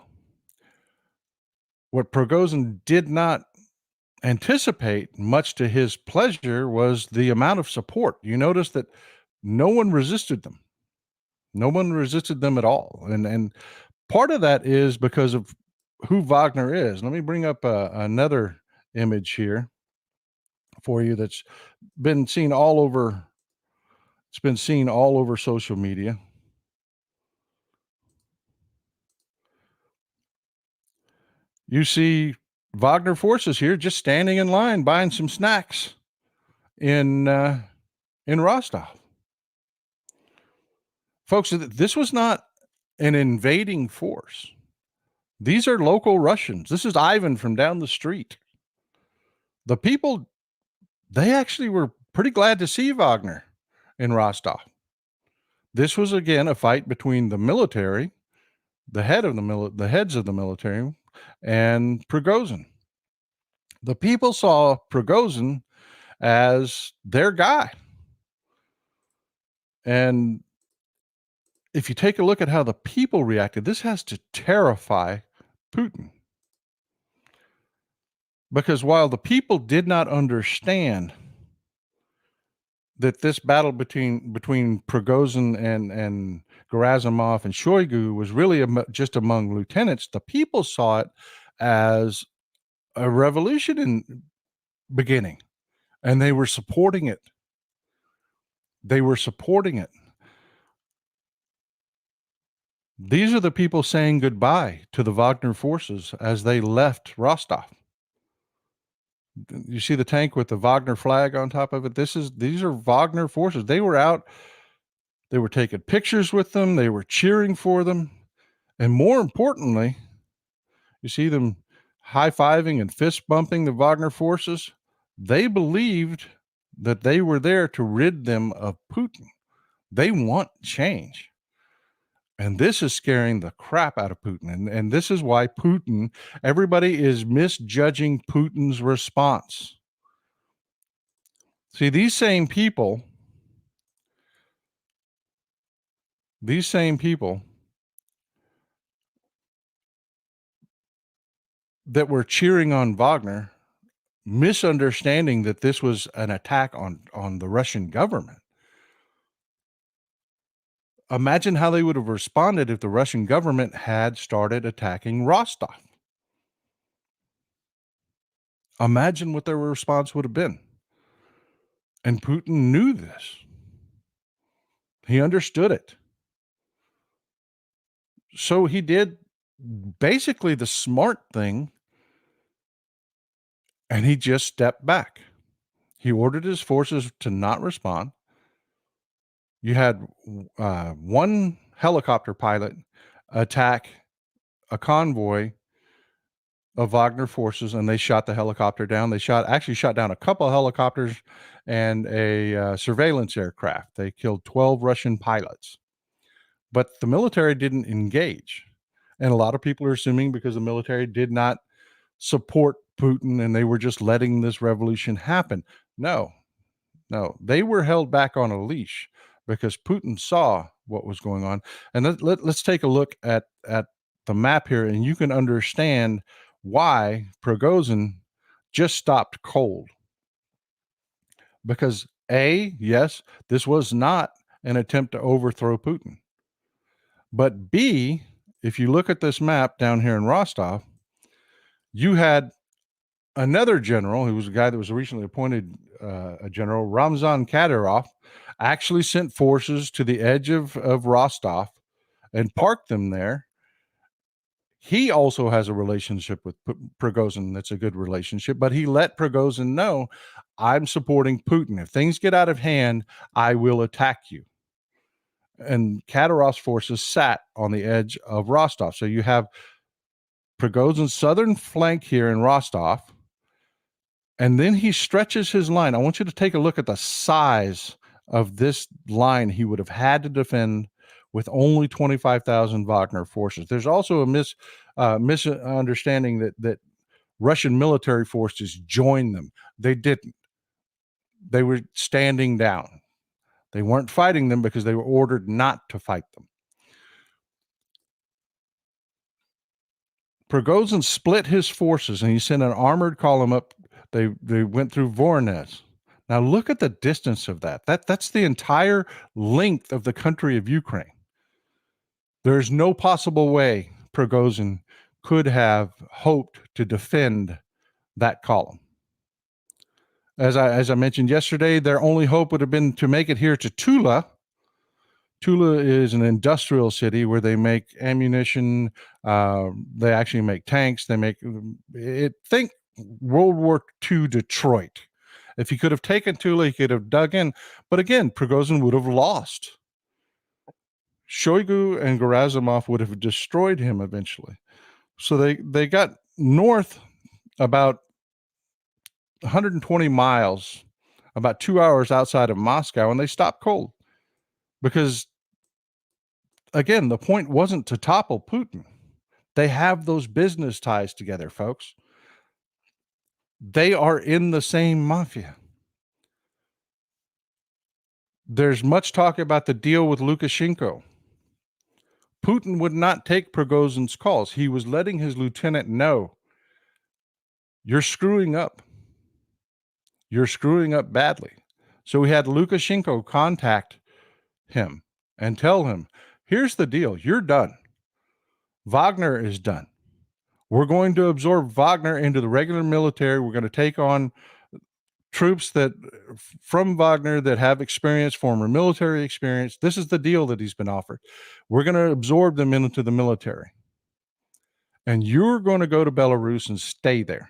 What Prigozhin did not anticipate, much to his pleasure, was the amount of support. You notice that no one resisted them. No one resisted them at all. And part of that is because of who Wagner is. Let me bring up another image here for you that's been seen all over. It's been seen all over social media. You see Wagner forces here just standing in line buying some snacks in Rostov. Folks, this was not an invading force. These are local Russians. This is Ivan from down the street. The people, they actually were pretty glad to see Wagner in Rostov. This was, again, a fight between the military, the heads of the military, and Prigozhin. The people saw Prigozhin as their guy. And if you take a look at how the people reacted, this has to terrify Putin. Because while the people did not understand that this battle between Prigozhin and Gerasimov and Shoigu was really just among lieutenants, the people saw it as a revolution in beginning, and they were supporting it. They were supporting it. These are the people saying goodbye to the Wagner forces as they left Rostov. You see the tank with the Wagner flag on top of it? These are Wagner forces. They were out, they were taking pictures with them, they were cheering for them. And more importantly, you see them high-fiving and fist bumping the Wagner forces. They believed that they were there to rid them of Putin. They want change. And this is scaring the crap out of Putin. And this is why everybody is misjudging Putin's response. See, these same people that were cheering on Wagner, misunderstanding that this was an attack on the Russian government. Imagine how they would have responded if the Russian government had started attacking Rostov. Imagine what their response would have been. And Putin knew this. He understood it. So he did basically the smart thing, and he just stepped back. He ordered his forces to not respond. You had one helicopter pilot attack a convoy of Wagner forces, and they shot the helicopter down. They actually shot down a couple of helicopters and a surveillance aircraft. They killed 12 Russian pilots, but the military didn't engage. And a lot of people are assuming because the military did not support Putin and they were just letting this revolution happen. No, they were held back on a leash because Putin saw what was going on. And let's take a look at the map here, and you can understand why Prigozhin just stopped cold. Because yes, this was not an attempt to overthrow Putin. But B, if you look at this map down here in Rostov, you had another general who was a guy that was recently appointed a general, Ramzan Kadyrov, actually sent forces to the edge of Rostov and parked them there. He also has a relationship with Prigozhin that's a good relationship, but he let Prigozhin know, I'm supporting Putin. If things get out of hand, I will attack you. And Kadyrov's forces sat on the edge of Rostov. So you have Prigozhin's southern flank here in Rostov, and then he stretches his line. I want you to take a look at the size of this line he would have had to defend with only 25,000 Wagner forces. There's also a misunderstanding that Russian military forces joined them. They didn't. They were standing down. They weren't fighting them because they were ordered not to fight them. Prigozhin split his forces and he sent an armored column up. They went through Voronezh. Now look at the distance of that. That's the entire length of the country of Ukraine. There's no possible way Prigozhin could have hoped to defend that column. As I mentioned yesterday, their only hope would have been to make it here to Tula. Tula is an industrial city where they make ammunition. They actually make tanks. They make it. Think World War II Detroit. If he could have taken Tula, he could have dug in. But again, Prigozhin would have lost. Shoigu and Gerasimov would have destroyed him eventually. So they got north about 120 miles, about 2 hours outside of Moscow, and they stopped cold. Because, again, the point wasn't to topple Putin. They have those business ties together, folks. They are in the same mafia. There's much talk about the deal with Lukashenko. Putin would not take Prigozhin's calls. He was letting his lieutenant know, you're screwing up. You're screwing up badly. So we had Lukashenko contact him and tell him, here's the deal. You're done. Wagner is done. We're going to absorb Wagner into the regular military. We're going to take on troops from Wagner that have experience, former military experience. This is the deal that he's been offered. We're going to absorb them into the military. And you're going to go to Belarus and stay there.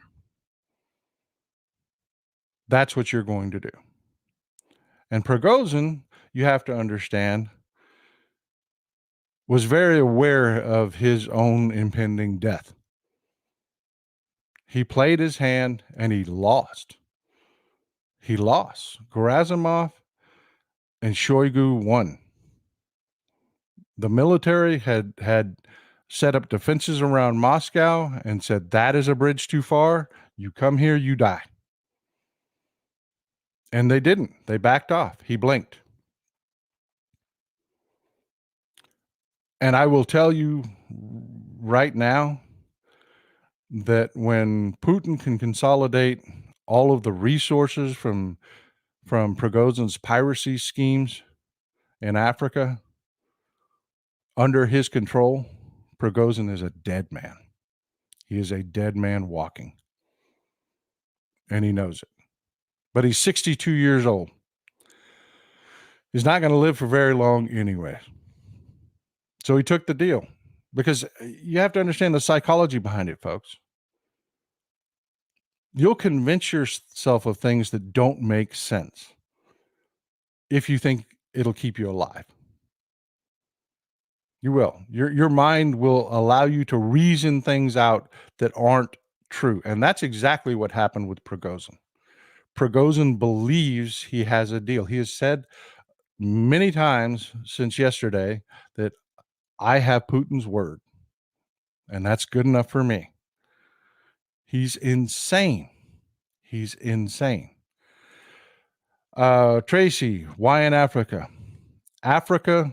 That's what you're going to do. And Prigozhin, you have to understand, was very aware of his own impending death. He played his hand and he lost. He lost. Gerasimov and Shoigu won. The military had set up defenses around Moscow and said, that is a bridge too far. You come here, you die. And they didn't. They backed off. He blinked. And I will tell you right now that when Putin can consolidate all of the resources from Prigozhin's piracy schemes in Africa under his control, Prigozhin is a dead man. He is a dead man walking. And he knows it. But he's 62 years old. He's not going to live for very long anyway. So he took the deal, because you have to understand the psychology behind it, folks. You'll convince yourself of things that don't make sense if you think it'll keep you alive. You will. Your mind will allow you to reason things out that aren't true. And that's exactly what happened with Prigozhin. Prigozhin believes he has a deal. He has said many times since yesterday that I have Putin's word, and that's good enough for me. He's insane. He's insane. Tracy, why in Africa? Africa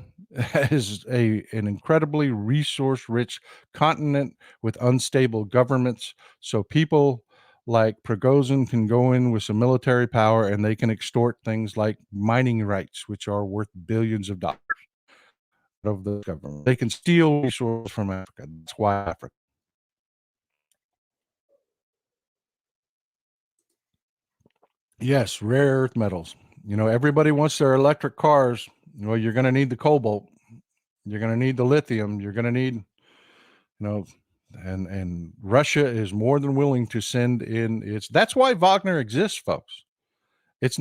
is an incredibly resource-rich continent with unstable governments. So people like Prigozhin can go in with some military power and they can extort things like mining rights, which are worth billions of dollars of the government. They can steal resources from Africa. That's why Africa. Yes, rare earth metals. You know, everybody wants their electric cars. Well, you're going to need the cobalt. You're going to need the lithium. You're going to need, and Russia is more than willing to send in its. That's why Wagner exists, folks. It's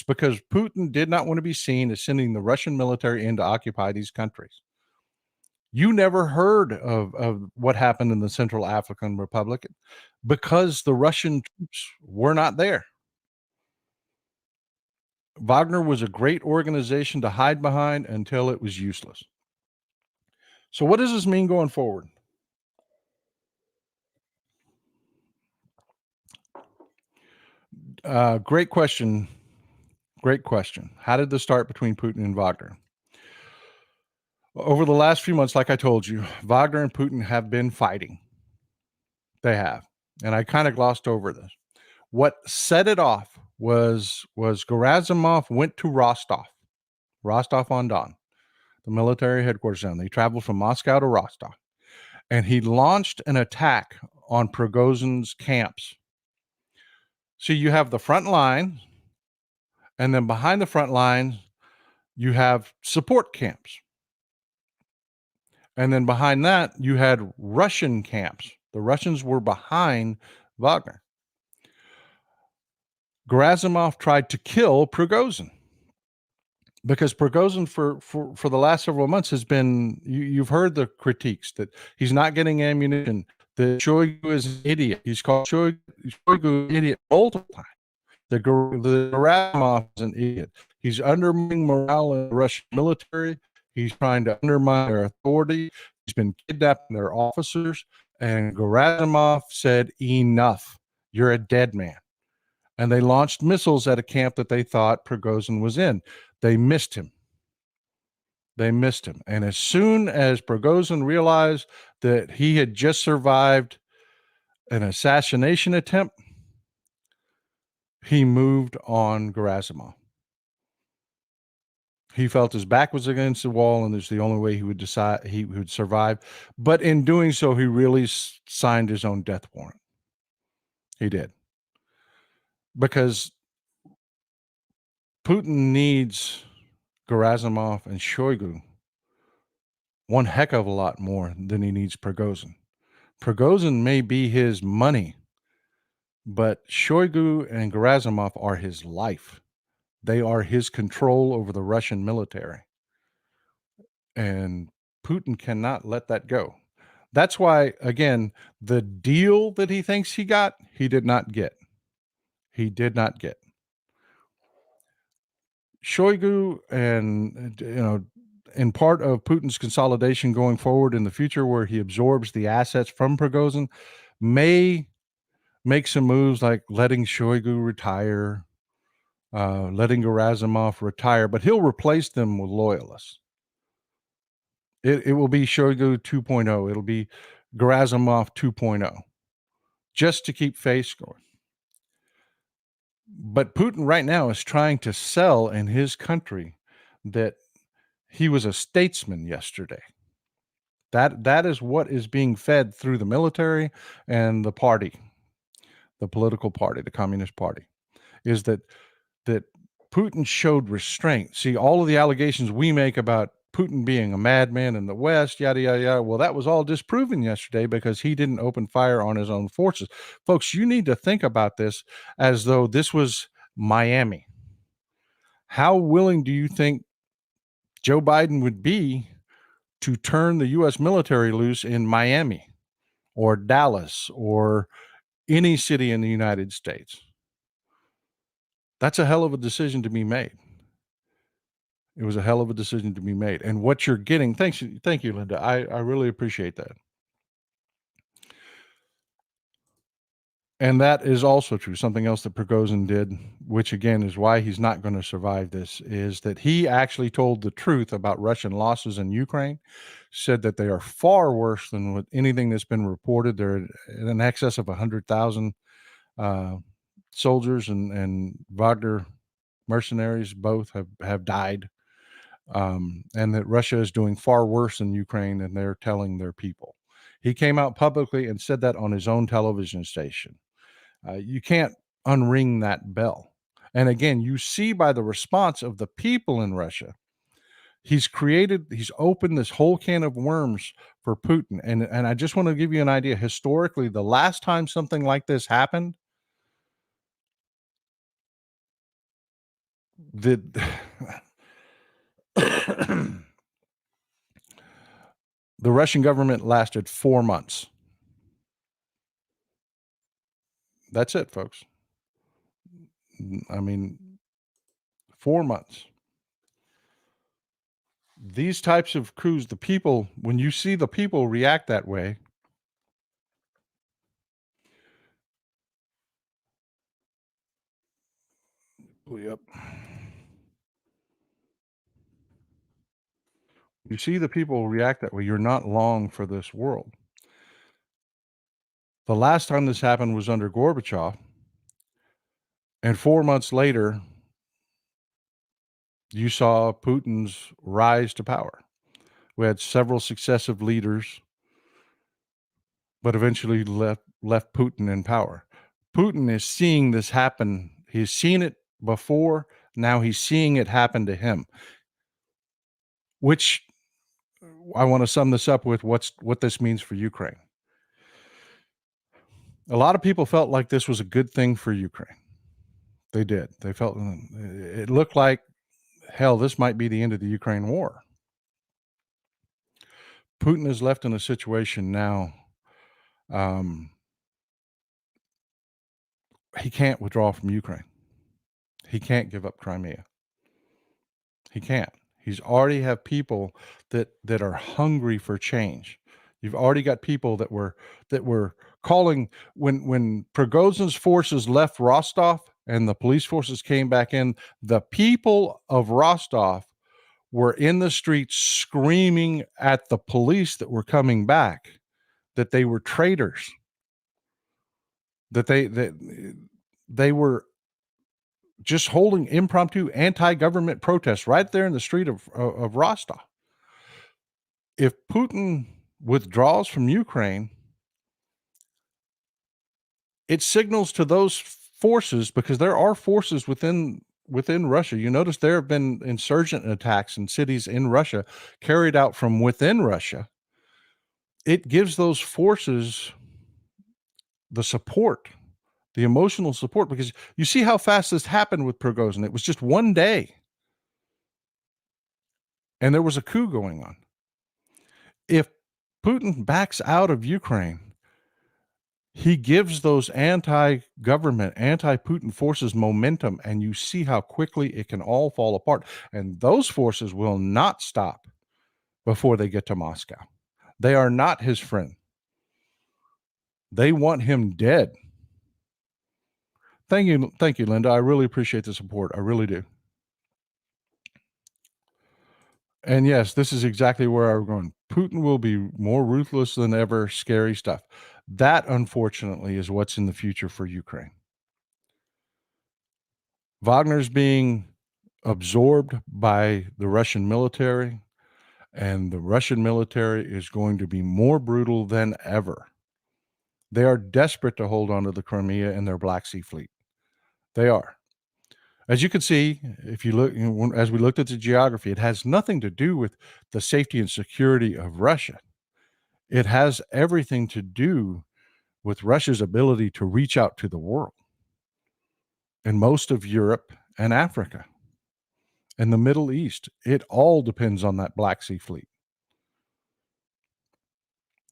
because Putin did not want to be seen as sending the Russian military in to occupy these countries. You never heard of what happened in the Central African Republic because the Russian troops were not there. Wagner was a great organization to hide behind until it was useless. So what does this mean going forward? Great question. Great question. How did this start between Putin and Wagner? Over the last few months, like I told you, Wagner and Putin have been fighting. They have. And I kind of glossed over this. What set it off was Gerasimov went to Rostov on Don, the military headquarters down. They traveled from Moscow to Rostov, and he launched an attack on Prigozhin's camps. So you have the front line, and then behind the front lines, you have support camps. And then behind that, you had Russian camps. The Russians were behind Wagner. Gerasimov tried to kill Prigozhin because Prigozhin for the last several months has been, you've heard the critiques that he's not getting ammunition, that Shoigu is an idiot. He's called Shoigu an idiot multiple times. The Gerasimov is an idiot. He's undermining morale in the Russian military. He's trying to undermine their authority. He's been kidnapping their officers. And Gerasimov said, enough. You're a dead man. And they launched missiles at a camp that they thought Prigozhin was in. They missed him. And as soon as Prigozhin realized that he had just survived an assassination attempt, he moved on Gerasimov. He felt his back was against the wall, and it's the only way he would survive. But in doing so, he really signed his own death warrant. He did. Because Putin needs Gerasimov and Shoigu one heck of a lot more than he needs Prigozhin. Prigozhin may be his money, but Shoigu and Gerasimov are his life. They are his control over the Russian military. And Putin cannot let that go. That's why, again, the deal that he thinks he got, he did not get. He did not get. Shoigu and, in part of Putin's consolidation going forward in the future, where he absorbs the assets from Prigozhin, may make some moves like letting Shoigu retire, letting Gerasimov retire, but he'll replace them with loyalists. It will be Shoigu 2.0. It'll be Gerasimov 2.0, just to keep face going. But Putin right now is trying to sell in his country that he was a statesman yesterday. That is what is being fed through the military and the party, the political party, the Communist Party, is that Putin showed restraint. See, all of the allegations we make about Putin being a madman in the West, yada, yada, yada. Well, that was all disproven yesterday because he didn't open fire on his own forces. Folks, you need to think about this as though this was Miami. How willing do you think Joe Biden would be to turn the U.S. military loose in Miami or Dallas or any city in the United States? That's a hell of a decision to be made. It was a hell of a decision to be made. And what you're getting, thank you, Linda. I really appreciate that. And that is also true. Something else that Prigozhin did, which again is why he's not going to survive this, is that he actually told the truth about Russian losses in Ukraine, said that they are far worse than what anything that's been reported. They're in excess of 100,000 soldiers and Wagner mercenaries both have died. And that Russia is doing far worse in Ukraine than they're telling their people. He came out publicly and said that on his own television station. You can't unring that bell. And again, you see by the response of the people in Russia, he's opened this whole can of worms for Putin. And I just want to give you an idea. Historically, the last time something like this happened, the the Russian government lasted 4 months. That's it, folks. I mean, 4 months. These types of coups, the people, when you see the people react that way, yep. You see the people react that way, you're not long for this world. The last time this happened was under Gorbachev, and 4 months later, you saw Putin's rise to power. We had several successive leaders, but eventually left Putin in power. Putin is seeing this happen. He's seen it before. Now he's seeing it happen to him, which I want to sum this up with what this means for Ukraine. A lot of people felt like this was a good thing for Ukraine. They did. They felt it looked like, hell, this might be the end of the Ukraine war. Putin is left in a situation now. He can't withdraw from Ukraine. He can't give up Crimea. He can't. He's already have people that are hungry for change. You've already got people that were calling when Prigozhin's forces left Rostov and the police forces came back in. The people of Rostov were in the streets screaming at the police that were coming back that they were traitors, that they were just holding impromptu anti-government protests right there in the street of Rostov. If Putin withdraws from Ukraine, it signals to those forces, because there are forces within Russia. You notice there have been insurgent attacks in cities in Russia carried out from within Russia. It gives those forces the support the emotional support, because you see how fast this happened with Prigozhin. It was just one day, and there was a coup going on. If Putin backs out of Ukraine, he gives those anti-government, anti-Putin forces momentum, and you see how quickly it can all fall apart. And those forces will not stop before they get to Moscow. They are not his friend. They want him dead. Thank you, Linda. I really appreciate the support. I really do. And yes, this is exactly where I'm going. Putin will be more ruthless than ever. Scary stuff. That, unfortunately, is what's in the future for Ukraine. Wagner's being absorbed by the Russian military, and the Russian military is going to be more brutal than ever. They are desperate to hold on to the Crimea and their Black Sea Fleet. They are. As you can see, if you look, as we looked at the geography, it has nothing to do with the safety and security of Russia. It has everything to do with Russia's ability to reach out to the world and most of Europe and Africa and the Middle East. It all depends on that Black Sea Fleet.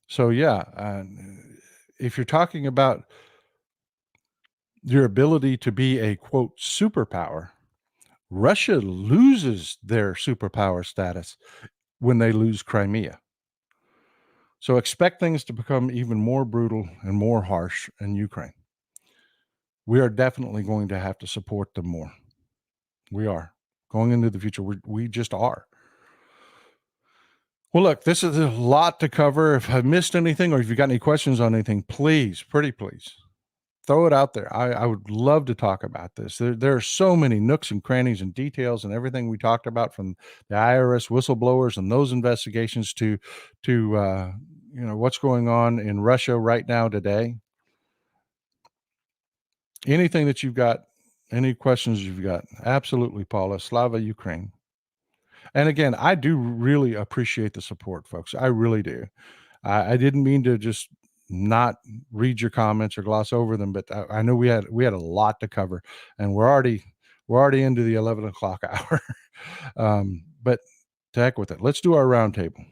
So, yeah, if you're talking about your ability to be a quote superpower, Russia loses their superpower status when they lose Crimea. So expect things to become even more brutal and more harsh in Ukraine. We are definitely going to have to support them more. We are going into the future. We just are. Well, look, this is a lot to cover. If I've missed anything or if you've got any questions on anything, please, pretty please, throw it out there. I would love to talk about this. There are so many nooks and crannies and details and everything we talked about, from the IRS whistleblowers and those investigations to what's going on in Russia right now today. Anything that you've got, any questions you've got, absolutely, Paula. Slava Ukraine. And again, I do really appreciate the support, folks. I really do. I didn't mean to just not read your comments or gloss over them, but I know we had a lot to cover, and we're already into the 11 o'clock hour. But to heck with it. Let's do our roundtable.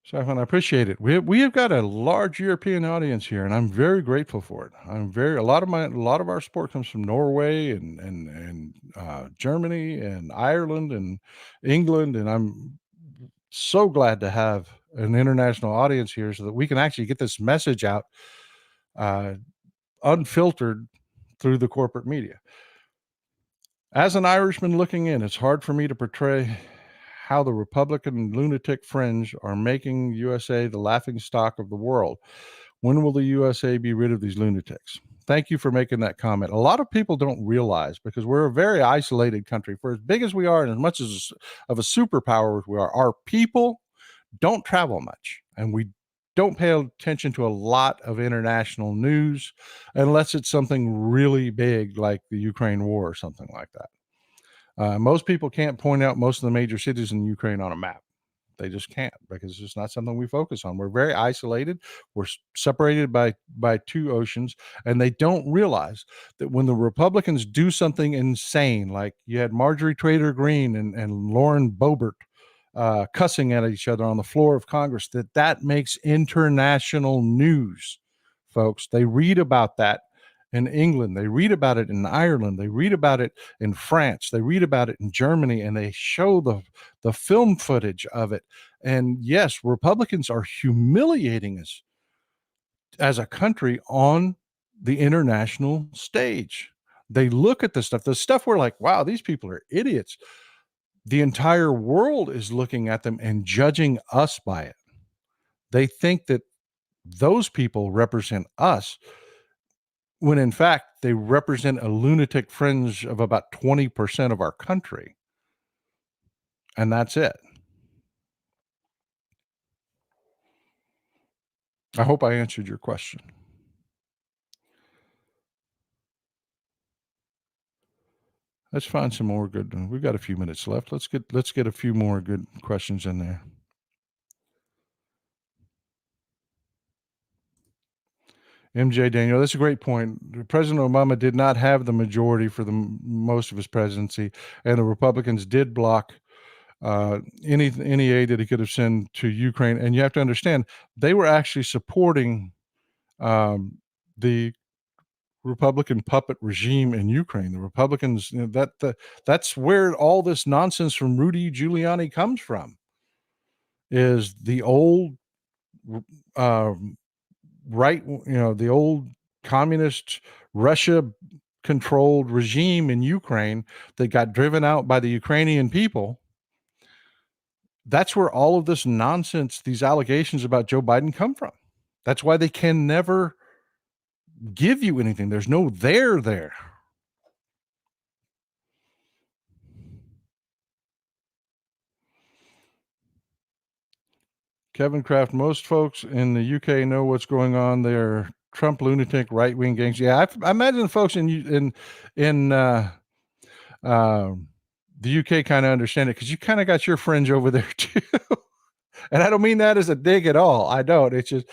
Stefan, I appreciate it. We have got a large European audience here, and I'm very grateful for it. A lot of our support comes from Norway and Germany and Ireland and England, and I'm so glad to have an international audience here so that we can actually get this message out uh, unfiltered through the corporate media. As an Irishman looking in, it's hard for me to portray how the Republican lunatic fringe are making USA the laughing stock of the world. When will the USA be rid of these lunatics? Thank you for making that comment. A lot of people don't realize, because we're a very isolated country. For as big as we are and as much as of a superpower as we are, our people don't travel much, and we don't pay attention to a lot of international news unless it's something really big like the Ukraine war or something like that. Most people can't point out most of the major cities in Ukraine on a map. They just can't, because it's just not something we focus on. We're very isolated. We're separated by two oceans, and they don't realize that when the Republicans do something insane, like you had Marjorie Taylor Greene and Lauren Boebert cussing at each other on the floor of Congress, that makes international news, folks. They read about that in England. They read about it in Ireland. They read about it in France. They read about it in Germany, and they show the film footage of it. And yes, Republicans are humiliating us as a country on the international stage. They look at the stuff we're like, wow, these people are idiots. The entire world is looking at them and judging us by it. They think that those people represent us, when in fact they represent a lunatic fringe of about 20% of our country. And that's it. I hope I answered your question. Let's find some more good. We've got a few minutes left. Let's get a few more good questions in there. MJ Daniel, that's a great point. President Obama did not have the majority for most of his presidency, and the Republicans did block any aid that he could have sent to Ukraine. And you have to understand, they were actually supporting the Republican puppet regime in Ukraine. The Republicans, that's where all this nonsense from Rudy Giuliani comes from. Is the old uh, the old communist Russia controlled regime in Ukraine that got driven out by the Ukrainian people. That's where all of this nonsense, these allegations about Joe Biden come from. That's why they can never give you anything. There's no there. Kevin Kraft, most folks in the UK know what's going on. They're Trump lunatic right wing gangs. Yeah, I imagine folks in the UK kind of understand it because you kind of got your fringe over there too. And I don't mean that as a dig at all. I don't. It's just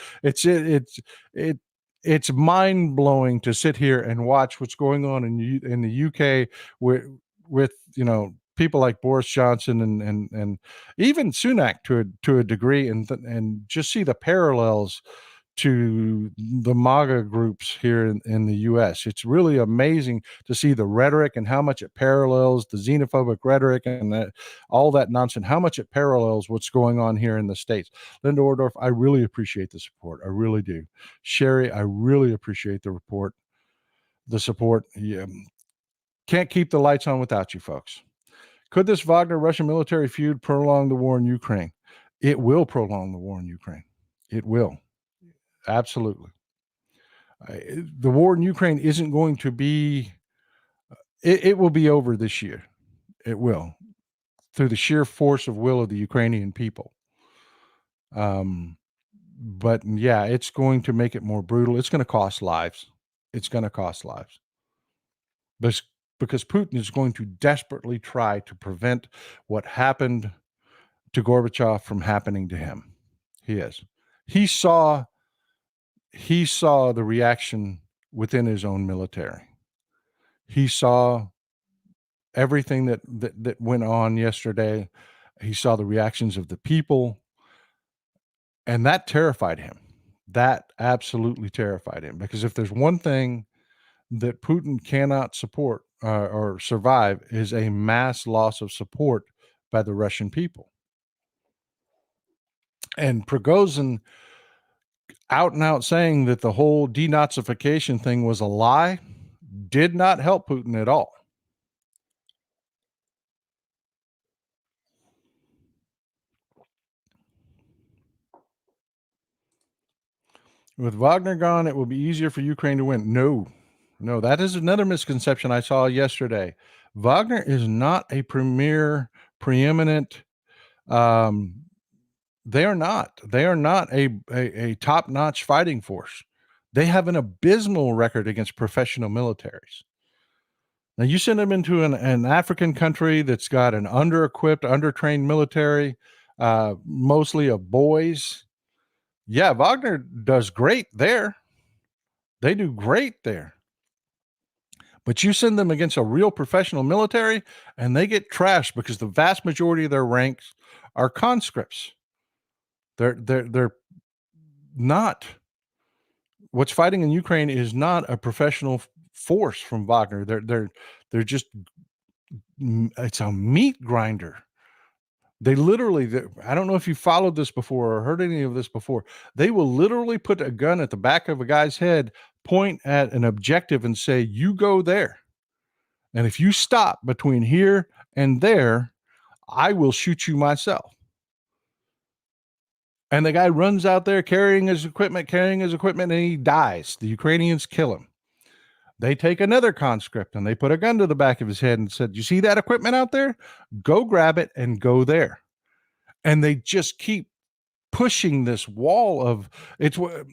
it's mind blowing to sit here and watch what's going on in the UK with people like Boris Johnson and even Sunak to a degree, and just see the parallels to the MAGA groups here in the US. It's really amazing to see the rhetoric and how much it parallels the xenophobic rhetoric and all that nonsense, how much it parallels what's going on here in the States. Linda Ordorf, I really appreciate the support. I really do. Sherry, I really appreciate the support. Yeah. Can't keep the lights on without you folks. Could this Wagner Russian military feud prolong the war in Ukraine? It will prolong the war in Ukraine. It will. Absolutely. The war in Ukraine isn't going to be, it will be over this year. It will, through the sheer force of will of the Ukrainian people. But yeah, it's going to make it more brutal. It's going to cost lives. It's going to cost lives. Because Putin is going to desperately try to prevent what happened to Gorbachev from happening to him. He is. He saw the reaction within his own military. He saw everything that went on yesterday. He saw the reactions of the people, and that terrified him. That absolutely terrified him, because if there's one thing that Putin cannot support or survive, is a mass loss of support by the Russian people. And Prigozhin out and out saying that the whole denazification thing was a lie did not help Putin at all. With Wagner gone, it will be easier for Ukraine to win. No, that is another misconception I saw yesterday. Wagner is not a preeminent. They are not. They are not a top-notch fighting force. They have an abysmal record against professional militaries. Now, you send them into an African country that's got an under-equipped, under-trained military, mostly of boys. Yeah, Wagner does great there. They do great there. But you send them against a real professional military, and they get trashed because the vast majority of their ranks are conscripts. They're not. What's fighting in Ukraine is not a professional force from Wagner. They're just, it's a meat grinder. They literally, I don't know if you followed this before or heard any of this before. They will literally put a gun at the back of a guy's head, point at an objective, and say, "You go there. And if you stop between here and there, I will shoot you myself." And the guy runs out there carrying his equipment, and he dies. The Ukrainians kill him. They take another conscript and they put a gun to the back of his head and said, "You see that equipment out there? Go grab it and go there." And they just keep pushing this wall of the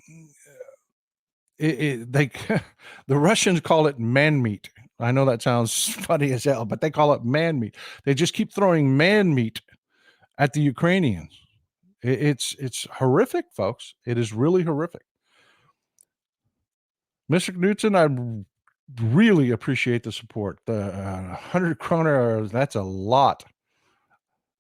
Russians call it man meat. I know that sounds funny as hell, but they call it man meat. They just keep throwing man meat at the Ukrainians. It's horrific, folks. It is really horrific. Mr. Knutson, I really appreciate the support. The 100 kroner, that's a lot.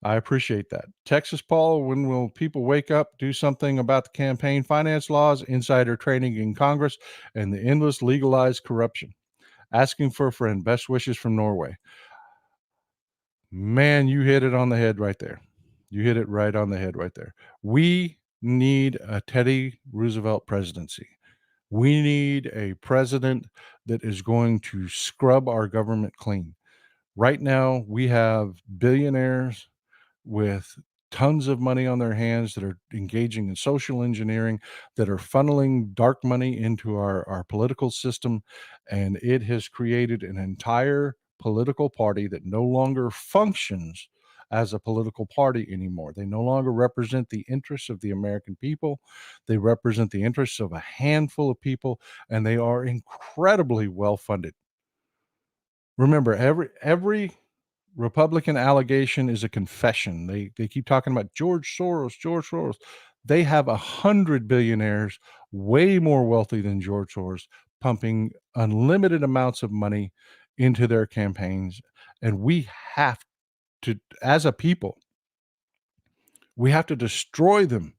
I appreciate that. Texas Paul, when will people wake up, do something about the campaign finance laws, insider trading in Congress, and the endless legalized corruption? Asking for a friend. Best wishes from Norway. Man, you hit it on the head right there. You hit it right on the head right there. We need a Teddy Roosevelt presidency. We need a president that is going to scrub our government clean. Right now, we have billionaires with tons of money on their hands that are engaging in social engineering, that are funneling dark money into our political system. And it has created an entire political party that no longer functions as a political party anymore. They no longer represent the interests of the American people. They represent the interests of a handful of people, and they are incredibly well funded. Remember, every Republican allegation is a confession. They keep talking about George Soros, George Soros. They have 100 billionaires, way more wealthy than George Soros, pumping unlimited amounts of money into their campaigns. And we have to, as a people, we have to destroy them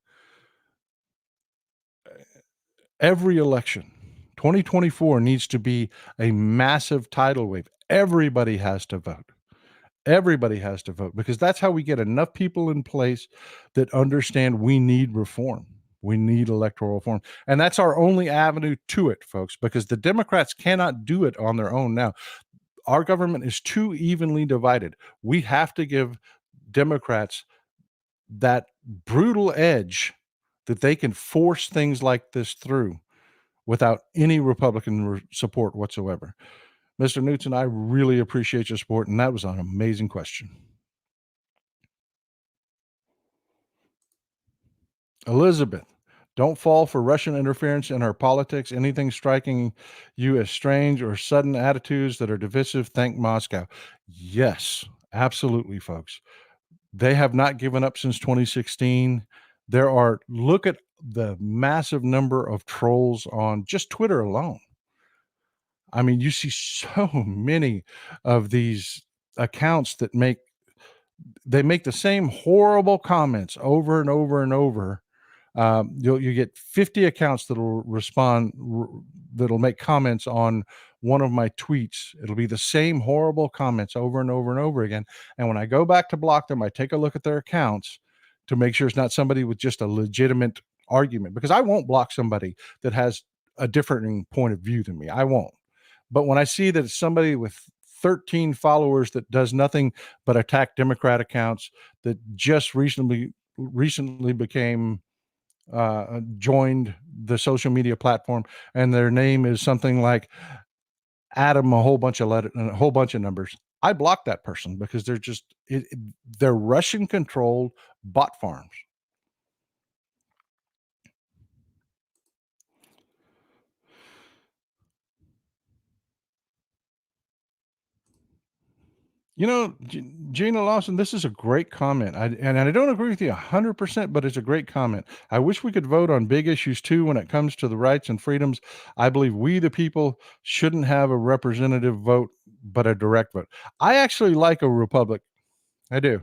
every election. 2024 needs to be a massive tidal wave. Everybody has to vote. Everybody has to vote, because that's how we get enough people in place that understand we need reform. We need electoral reform. And that's our only avenue to it, folks, because the Democrats cannot do it on their own now. Our government is too evenly divided. We have to give Democrats that brutal edge that they can force things like this through without any Republican support whatsoever. Mr. Knutson, I really appreciate your support, and that was an amazing question. Elizabeth, don't fall for Russian interference in our politics. Anything striking you as strange or sudden attitudes that are divisive, thank Moscow. Yes, absolutely, folks. They have not given up since 2016. Look at the massive number of trolls on just Twitter alone. I mean, you see so many of these accounts that make the same horrible comments over and over and over. You get 50 accounts that'll respond, that'll make comments on one of my tweets. It'll be the same horrible comments over and over and over again. And when I go back to block them, I take a look at their accounts to make sure it's not somebody with just a legitimate argument, because I won't block somebody that has a differing point of view than me. I won't. But when I see that it's somebody with 13 followers that does nothing but attack Democrat accounts, that just recently became joined the social media platform, and their name is something like Adam, a whole bunch of numbers, I block that person, because they're Russian controlled bot farms. Gina Lawson, this is a great comment. And I don't agree with you 100%, but it's a great comment. I wish we could vote on big issues too when it comes to the rights and freedoms. I believe we, the people, shouldn't have a representative vote, but a direct vote. I actually like a republic. I do.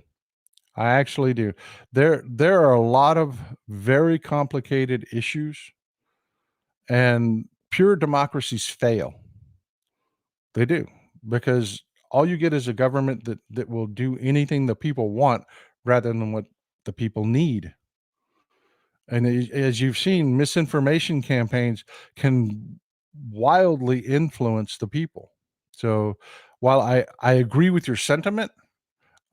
I actually do. There are a lot of very complicated issues, and pure democracies fail. They do, because all you get is a government that will do anything the people want rather than what the people need. And as you've seen, misinformation campaigns can wildly influence the people. So while I agree with your sentiment,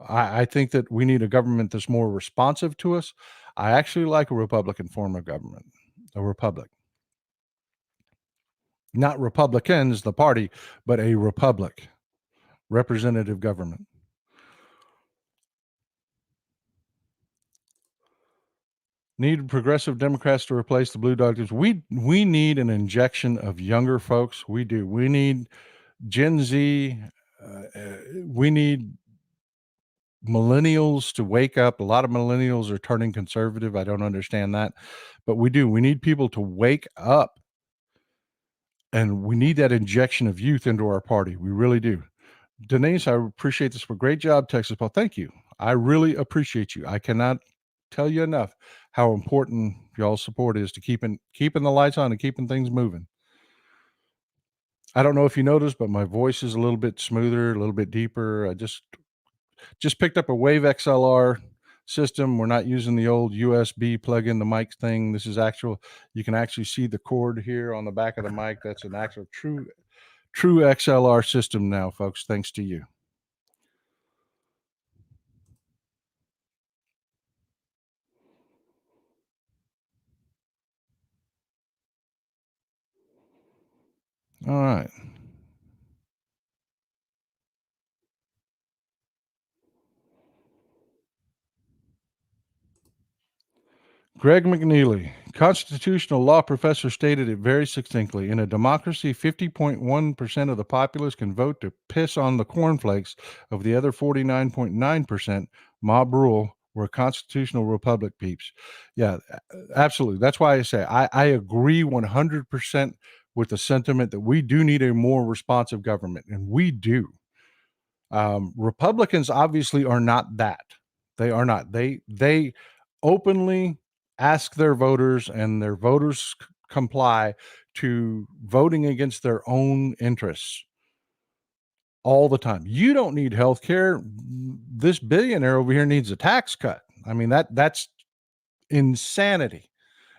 I think that we need a government that's more responsive to us. I actually like a Republican form of government, a republic. Not Republicans, the party, but a republic, representative government. Need progressive Democrats to replace the blue dogs. We need an injection of younger folks. We do. We need Gen Z, we need millennials to wake up. A lot of millennials are turning conservative. I don't understand that, but we do. We need people to wake up, and we need that injection of youth into our party. We really do. Denise, I appreciate this. Great job, Texas Paul. Thank you. I really appreciate you. I cannot tell you enough how important y'all's support is to keeping the lights on and keeping things moving. I don't know if you noticed, but my voice is a little bit smoother, a little bit deeper. I just picked up a Wave XLR system. We're not using the old USB plug in the mic thing. This is actual. You can actually see the cord here on the back of the mic. That's an actual true XLR system now, folks, thanks to you. All right. Greg McNeely, constitutional law professor, stated it very succinctly. In a democracy, 50.1% of the populace can vote to piss on the cornflakes of the other 49.9%. Mob rule. We're a constitutional republic, peeps. Yeah, absolutely. That's why I say I agree 100% with the sentiment that we do need a more responsive government, and we do. Republicans obviously are not that. They are not. They openly ask their voters, and their voters comply to voting against their own interests all the time. You don't need health care. This billionaire over here needs a tax cut. I mean, that's insanity.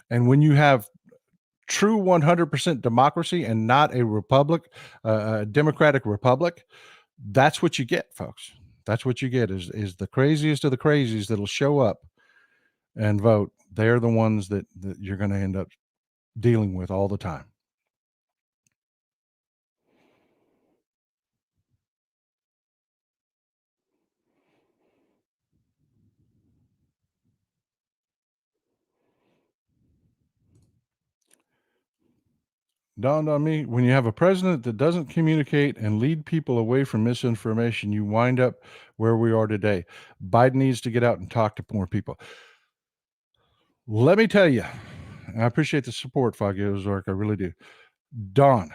And when you have true 100% democracy and not a republic, a democratic republic, that's what you get, folks. That's what you get is the craziest of the crazies that'll show up and vote. They're the ones that you're going to end up dealing with all the time. Dawned on me, when you have a president that doesn't communicate and lead people away from misinformation, you wind up where we are today. Biden needs to get out and talk to more people. Let me tell you, I appreciate the support, Foggy Ozark. I really do. Dawn,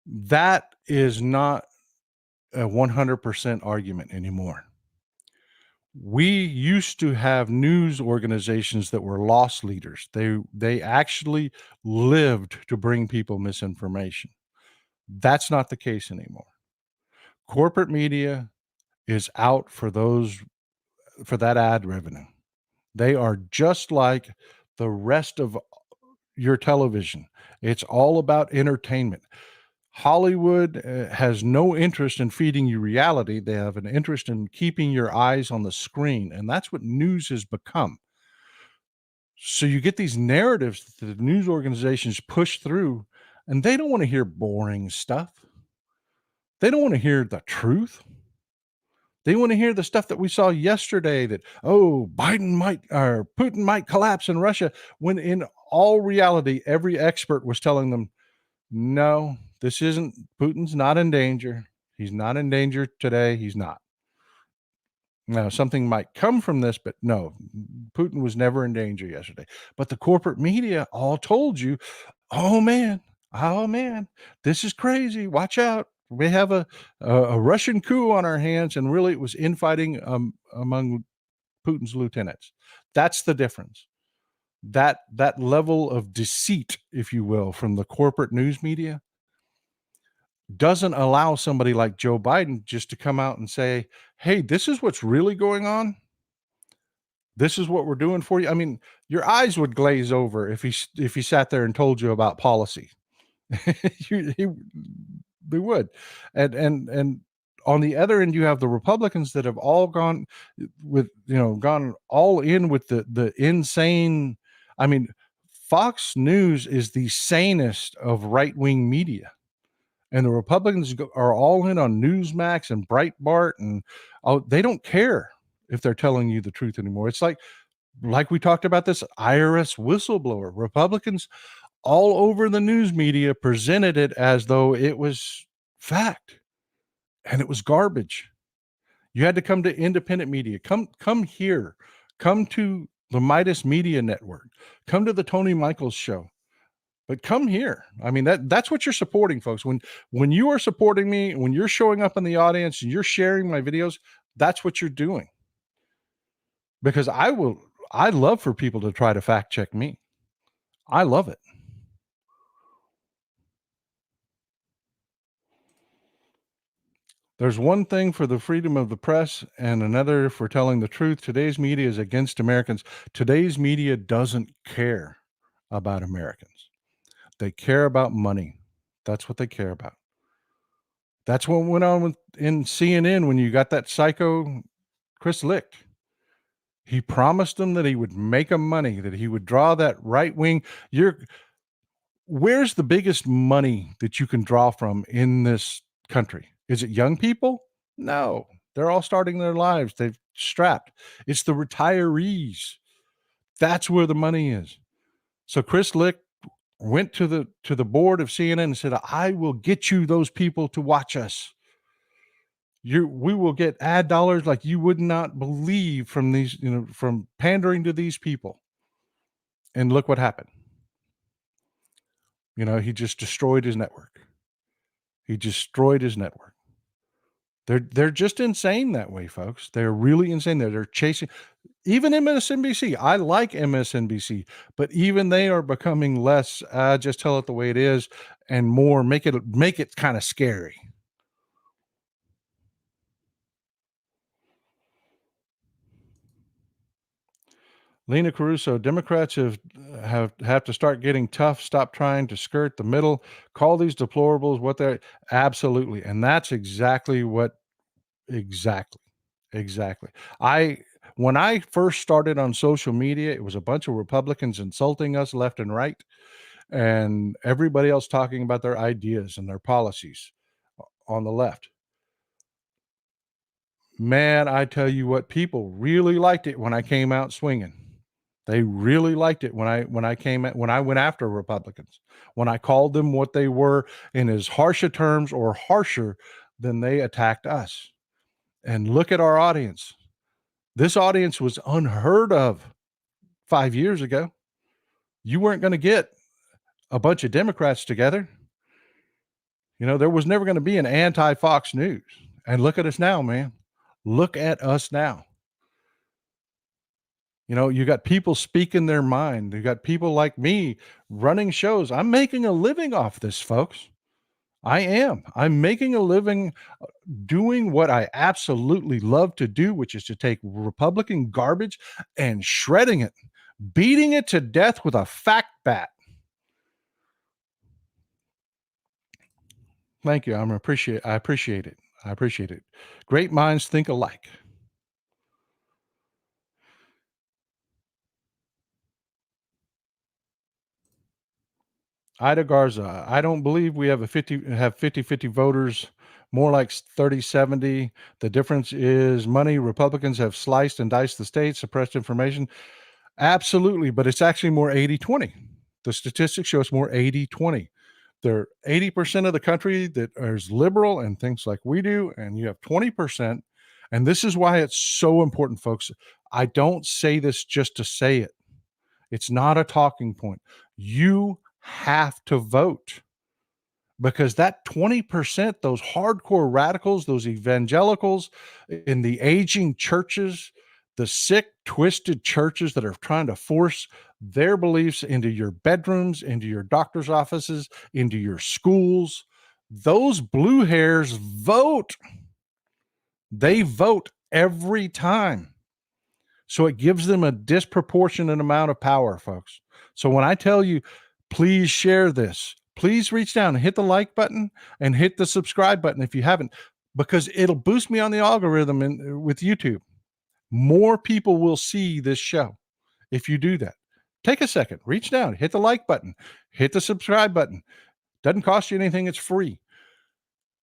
that is not a 100% argument anymore. We used to have news organizations that were loss leaders. They actually lived to bring people misinformation. That's not the case anymore. Corporate media is out for that ad revenue. They are just like the rest of your television. It's all about entertainment. Hollywood has no interest in feeding you reality. They have an interest in keeping your eyes on the screen, and that's what news has become. So you get these narratives that the news organizations push through, and they don't want to hear boring stuff. They don't want to hear the truth. They want to hear the stuff that we saw yesterday, that, oh, Biden might or Putin might collapse in Russia, when in all reality, every expert was telling them, no, this isn't. Putin's not in danger. He's not in danger today. He's not. Now, something might come from this, but no, Putin was never in danger yesterday. But the corporate media all told you, oh man, this is crazy. Watch out. We have a Russian coup on our hands. And really, it was infighting among Putin's lieutenants. That's the difference. That level of deceit, if you will, from the corporate news media doesn't allow somebody like Joe Biden just to come out and say, hey, this is what's really going on. This is what we're doing for you. I mean, your eyes would glaze over if he sat there and told you about policy. They would. And on the other end, you have the Republicans that have all gone all in with the insane. I mean, Fox News is the sanest of right-wing media. And the Republicans are all in on Newsmax and Breitbart, and they don't care if they're telling you the truth anymore. It's like we talked about this IRS whistleblower. Republicans all over the news media presented it as though it was Fact. And it was garbage. You had to come to independent media. Come here. Come to the Midas Media Network. Come to the Tony Michaels show. But come here. I mean, that's what you're supporting, folks. When you are supporting me, when you're showing up in the audience and you're sharing my videos, that's what you're doing. Because I love for people to try to fact check me. I love it. There's one thing for the freedom of the press and another for telling the truth. Today's media is against Americans. Today's media doesn't care about Americans. They care about money. That's what they care about. That's what went on in CNN when you got that psycho Chris Licht. He promised them that he would make them money, that he would draw that right wing. Where's the biggest money that you can draw from in this country? Is it young people? No, they're all starting their lives. They've strapped. It's the retirees. That's where the money is. So Chris Licht went to the board of CNN and said, "I will get you those people to watch us. We will get ad dollars like you would not believe from these, from pandering to these people." And look what happened. He just destroyed his network. He destroyed his network. They're just insane that way, folks. They're really insane. They're chasing even MSNBC. I like MSNBC, but even they are becoming less just tell it the way it is and more make it kind of scary. Lena Caruso, Democrats have to start getting tough, stop trying to skirt the middle, call these deplorables what they're absolutely. And that's exactly what exactly. Exactly. When I first started on social media, it was a bunch of Republicans insulting us left and right, and everybody else talking about their ideas and their policies on the left. Man, I tell you what, people really liked it when I came out swinging. They really liked it when I went after Republicans, when I called them what they were in as harsh a terms or harsher than they attacked us. And look at our audience. This audience was unheard of 5 years ago. You weren't going to get a bunch of Democrats together. There was never going to be an anti-Fox News. And look at us now, man. Look at us now. You got people speaking their mind. You got people like me running shows. I'm making a living off this, folks. I am. I'm making a living doing what I absolutely love to do, which is to take Republican garbage and shredding it, beating it to death with a fact bat. Thank you. I appreciate it. I appreciate it. Great minds think alike. Ida Garza, I don't believe we have 50-50 voters, more like 30-70. The difference is money. Republicans have sliced and diced the state, suppressed information. Absolutely, but it's actually more 80-20. The statistics show it's more 80-20. There are 80% of the country that is liberal and thinks like we do, and you have 20%. And this is why it's so important, folks. I don't say this just to say it. It's not a talking point. You have to vote because that 20%, those hardcore radicals, those evangelicals in the aging churches, the sick, twisted churches that are trying to force their beliefs into your bedrooms, into your doctor's offices, into your schools, those blue hairs vote. They vote every time. So it gives them a disproportionate amount of power, folks. So when I tell you, please share this, please reach down and hit the like button and hit the subscribe button if you haven't, because it'll boost me on the algorithm with YouTube. More people will see this show if you do that. Take a second, reach down, hit the like button, hit the subscribe button. Doesn't cost you anything. It's free.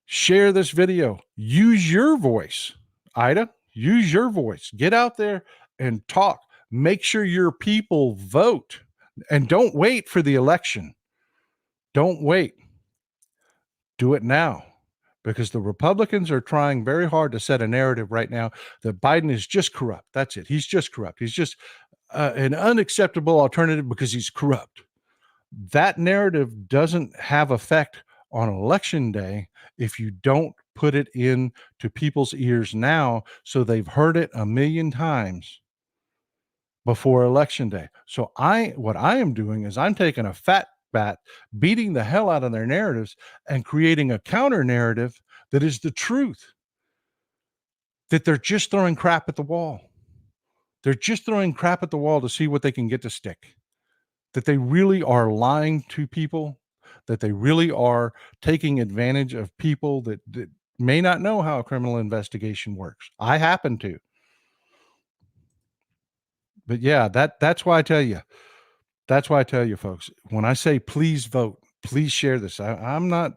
Share this video. Use your voice. Ida, use your voice. Get out there and talk. Make sure your people vote. And don't wait for the election. Don't wait. Do it now. because the Republicans are trying very hard to set a narrative right now that Biden is just corrupt. That's it. He's just corrupt. He's just an unacceptable alternative because he's corrupt. That narrative doesn't have effect on election day if you don't put it in to people's ears now so they've heard it a million times before election day. So what I am doing is I'm taking a fat bat, beating the hell out of their narratives and creating a counter narrative that is the truth, that they're just throwing crap at the wall. They're just throwing crap at the wall to see what they can get to stick, that they really are lying to people, that they really are taking advantage of people that may not know how a criminal investigation works. I happen to. But yeah, that's why I tell you. That's why I tell you, folks, when I say please vote, please share this. I'm not.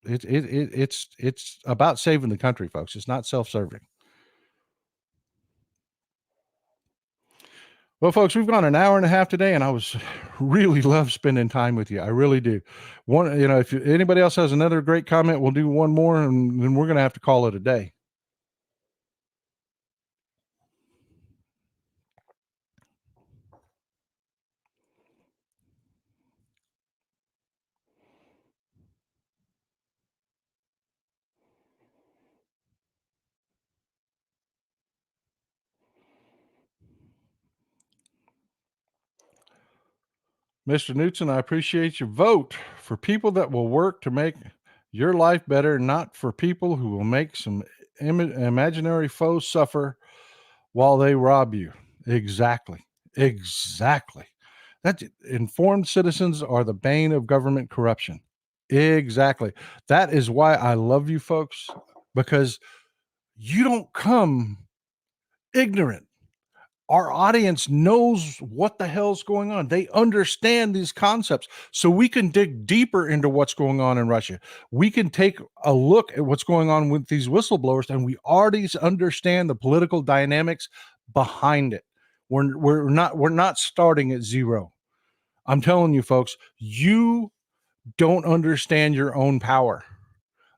It's about saving the country, folks. It's not self-serving. Well, folks, we've gone an hour and a half today, and I was really love spending time with you. I really do. If anybody else has another great comment, we'll do one more, and then we're going to have to call it a day. Mr. Newton, I appreciate your vote for people that will work to make your life better, not for people who will make some imaginary foes suffer while they rob you. Exactly. Exactly. That informed citizens are the bane of government corruption. Exactly. That is why I love you folks, because you don't come ignorant. Our audience knows what the hell's going on. They understand these concepts. So we can dig deeper into what's going on in Russia. We can take a look at what's going on with these whistleblowers, and we already understand the political dynamics behind it. We're not starting at zero. I'm telling you, folks, you don't understand your own power,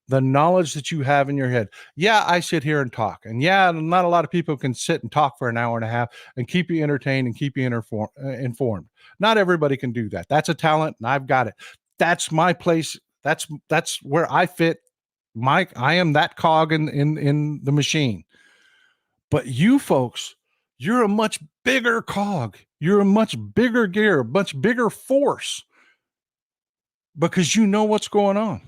the knowledge that you have in your head. Yeah, I sit here and talk. And yeah, not a lot of people can sit and talk for an hour and a half and keep you entertained and keep you informed. Not everybody can do that. That's a talent, and I've got it. That's my place. That's where I fit. I am that cog in the machine. But you folks, you're a much bigger cog. You're a much bigger gear, a much bigger force, because you know what's going on.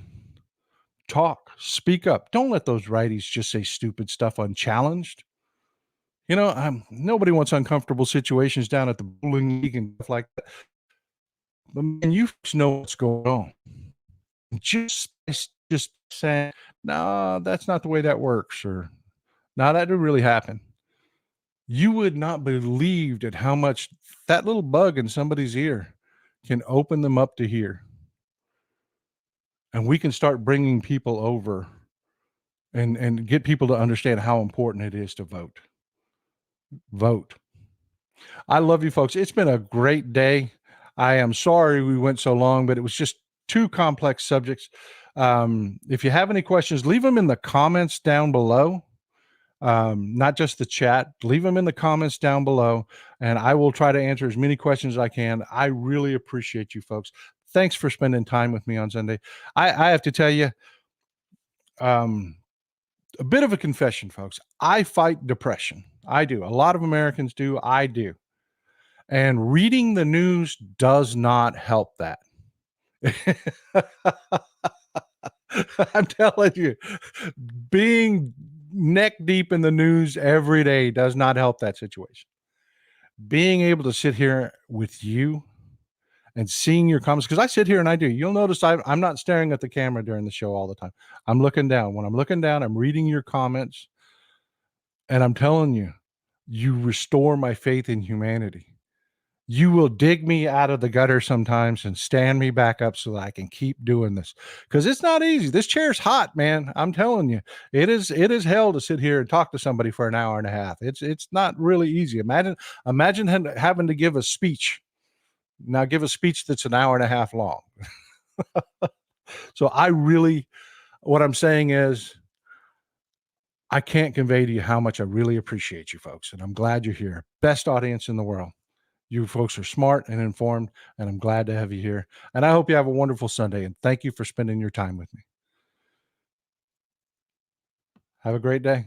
Talk, speak up. Don't let those righties just say stupid stuff unchallenged. Nobody wants uncomfortable situations down at the bowling league and stuff like that. But man, you know what's going on. Just saying, no, that's not the way that works, or no, that didn't really happen. You would not believe at how much that little bug in somebody's ear can open them up to hear. And we can start bringing people over and get people to understand how important it is to vote. Vote. I love you folks. It's been a great day. I am sorry we went so long, but it was just two complex subjects. If you have any questions, leave them in the comments down below. Not just the chat. Leave them in the comments down below, and I will try to answer as many questions as I can. I really appreciate you folks. Thanks for spending time with me on Sunday. I have to tell you, a bit of a confession, folks. I fight depression. I do. A lot of Americans do. I do. And reading the news does not help that. I'm telling you, being neck deep in the news every day does not help that situation. Being able to sit here with you and seeing your comments, because I sit here and I do. You'll notice I'm not staring at the camera during the show all the time. I'm looking down. When I'm looking down, I'm reading your comments, and I'm telling you, you restore my faith in humanity. You will dig me out of the gutter sometimes and stand me back up so that I can keep doing this, because it's not easy. This chair's hot, man. I'm telling you, it is hell to sit here and talk to somebody for an hour and a half. It's not really easy. Imagine having to give a speech. Now give a speech that's an hour and a half long. So I really What I'm saying is, I can't convey to you how much I really appreciate you folks, and I'm glad you're here. Best audience in the world. You folks are smart and informed, and I'm glad to have you here. And I hope you have a wonderful Sunday, and thank you for spending your time with me. Have a great day.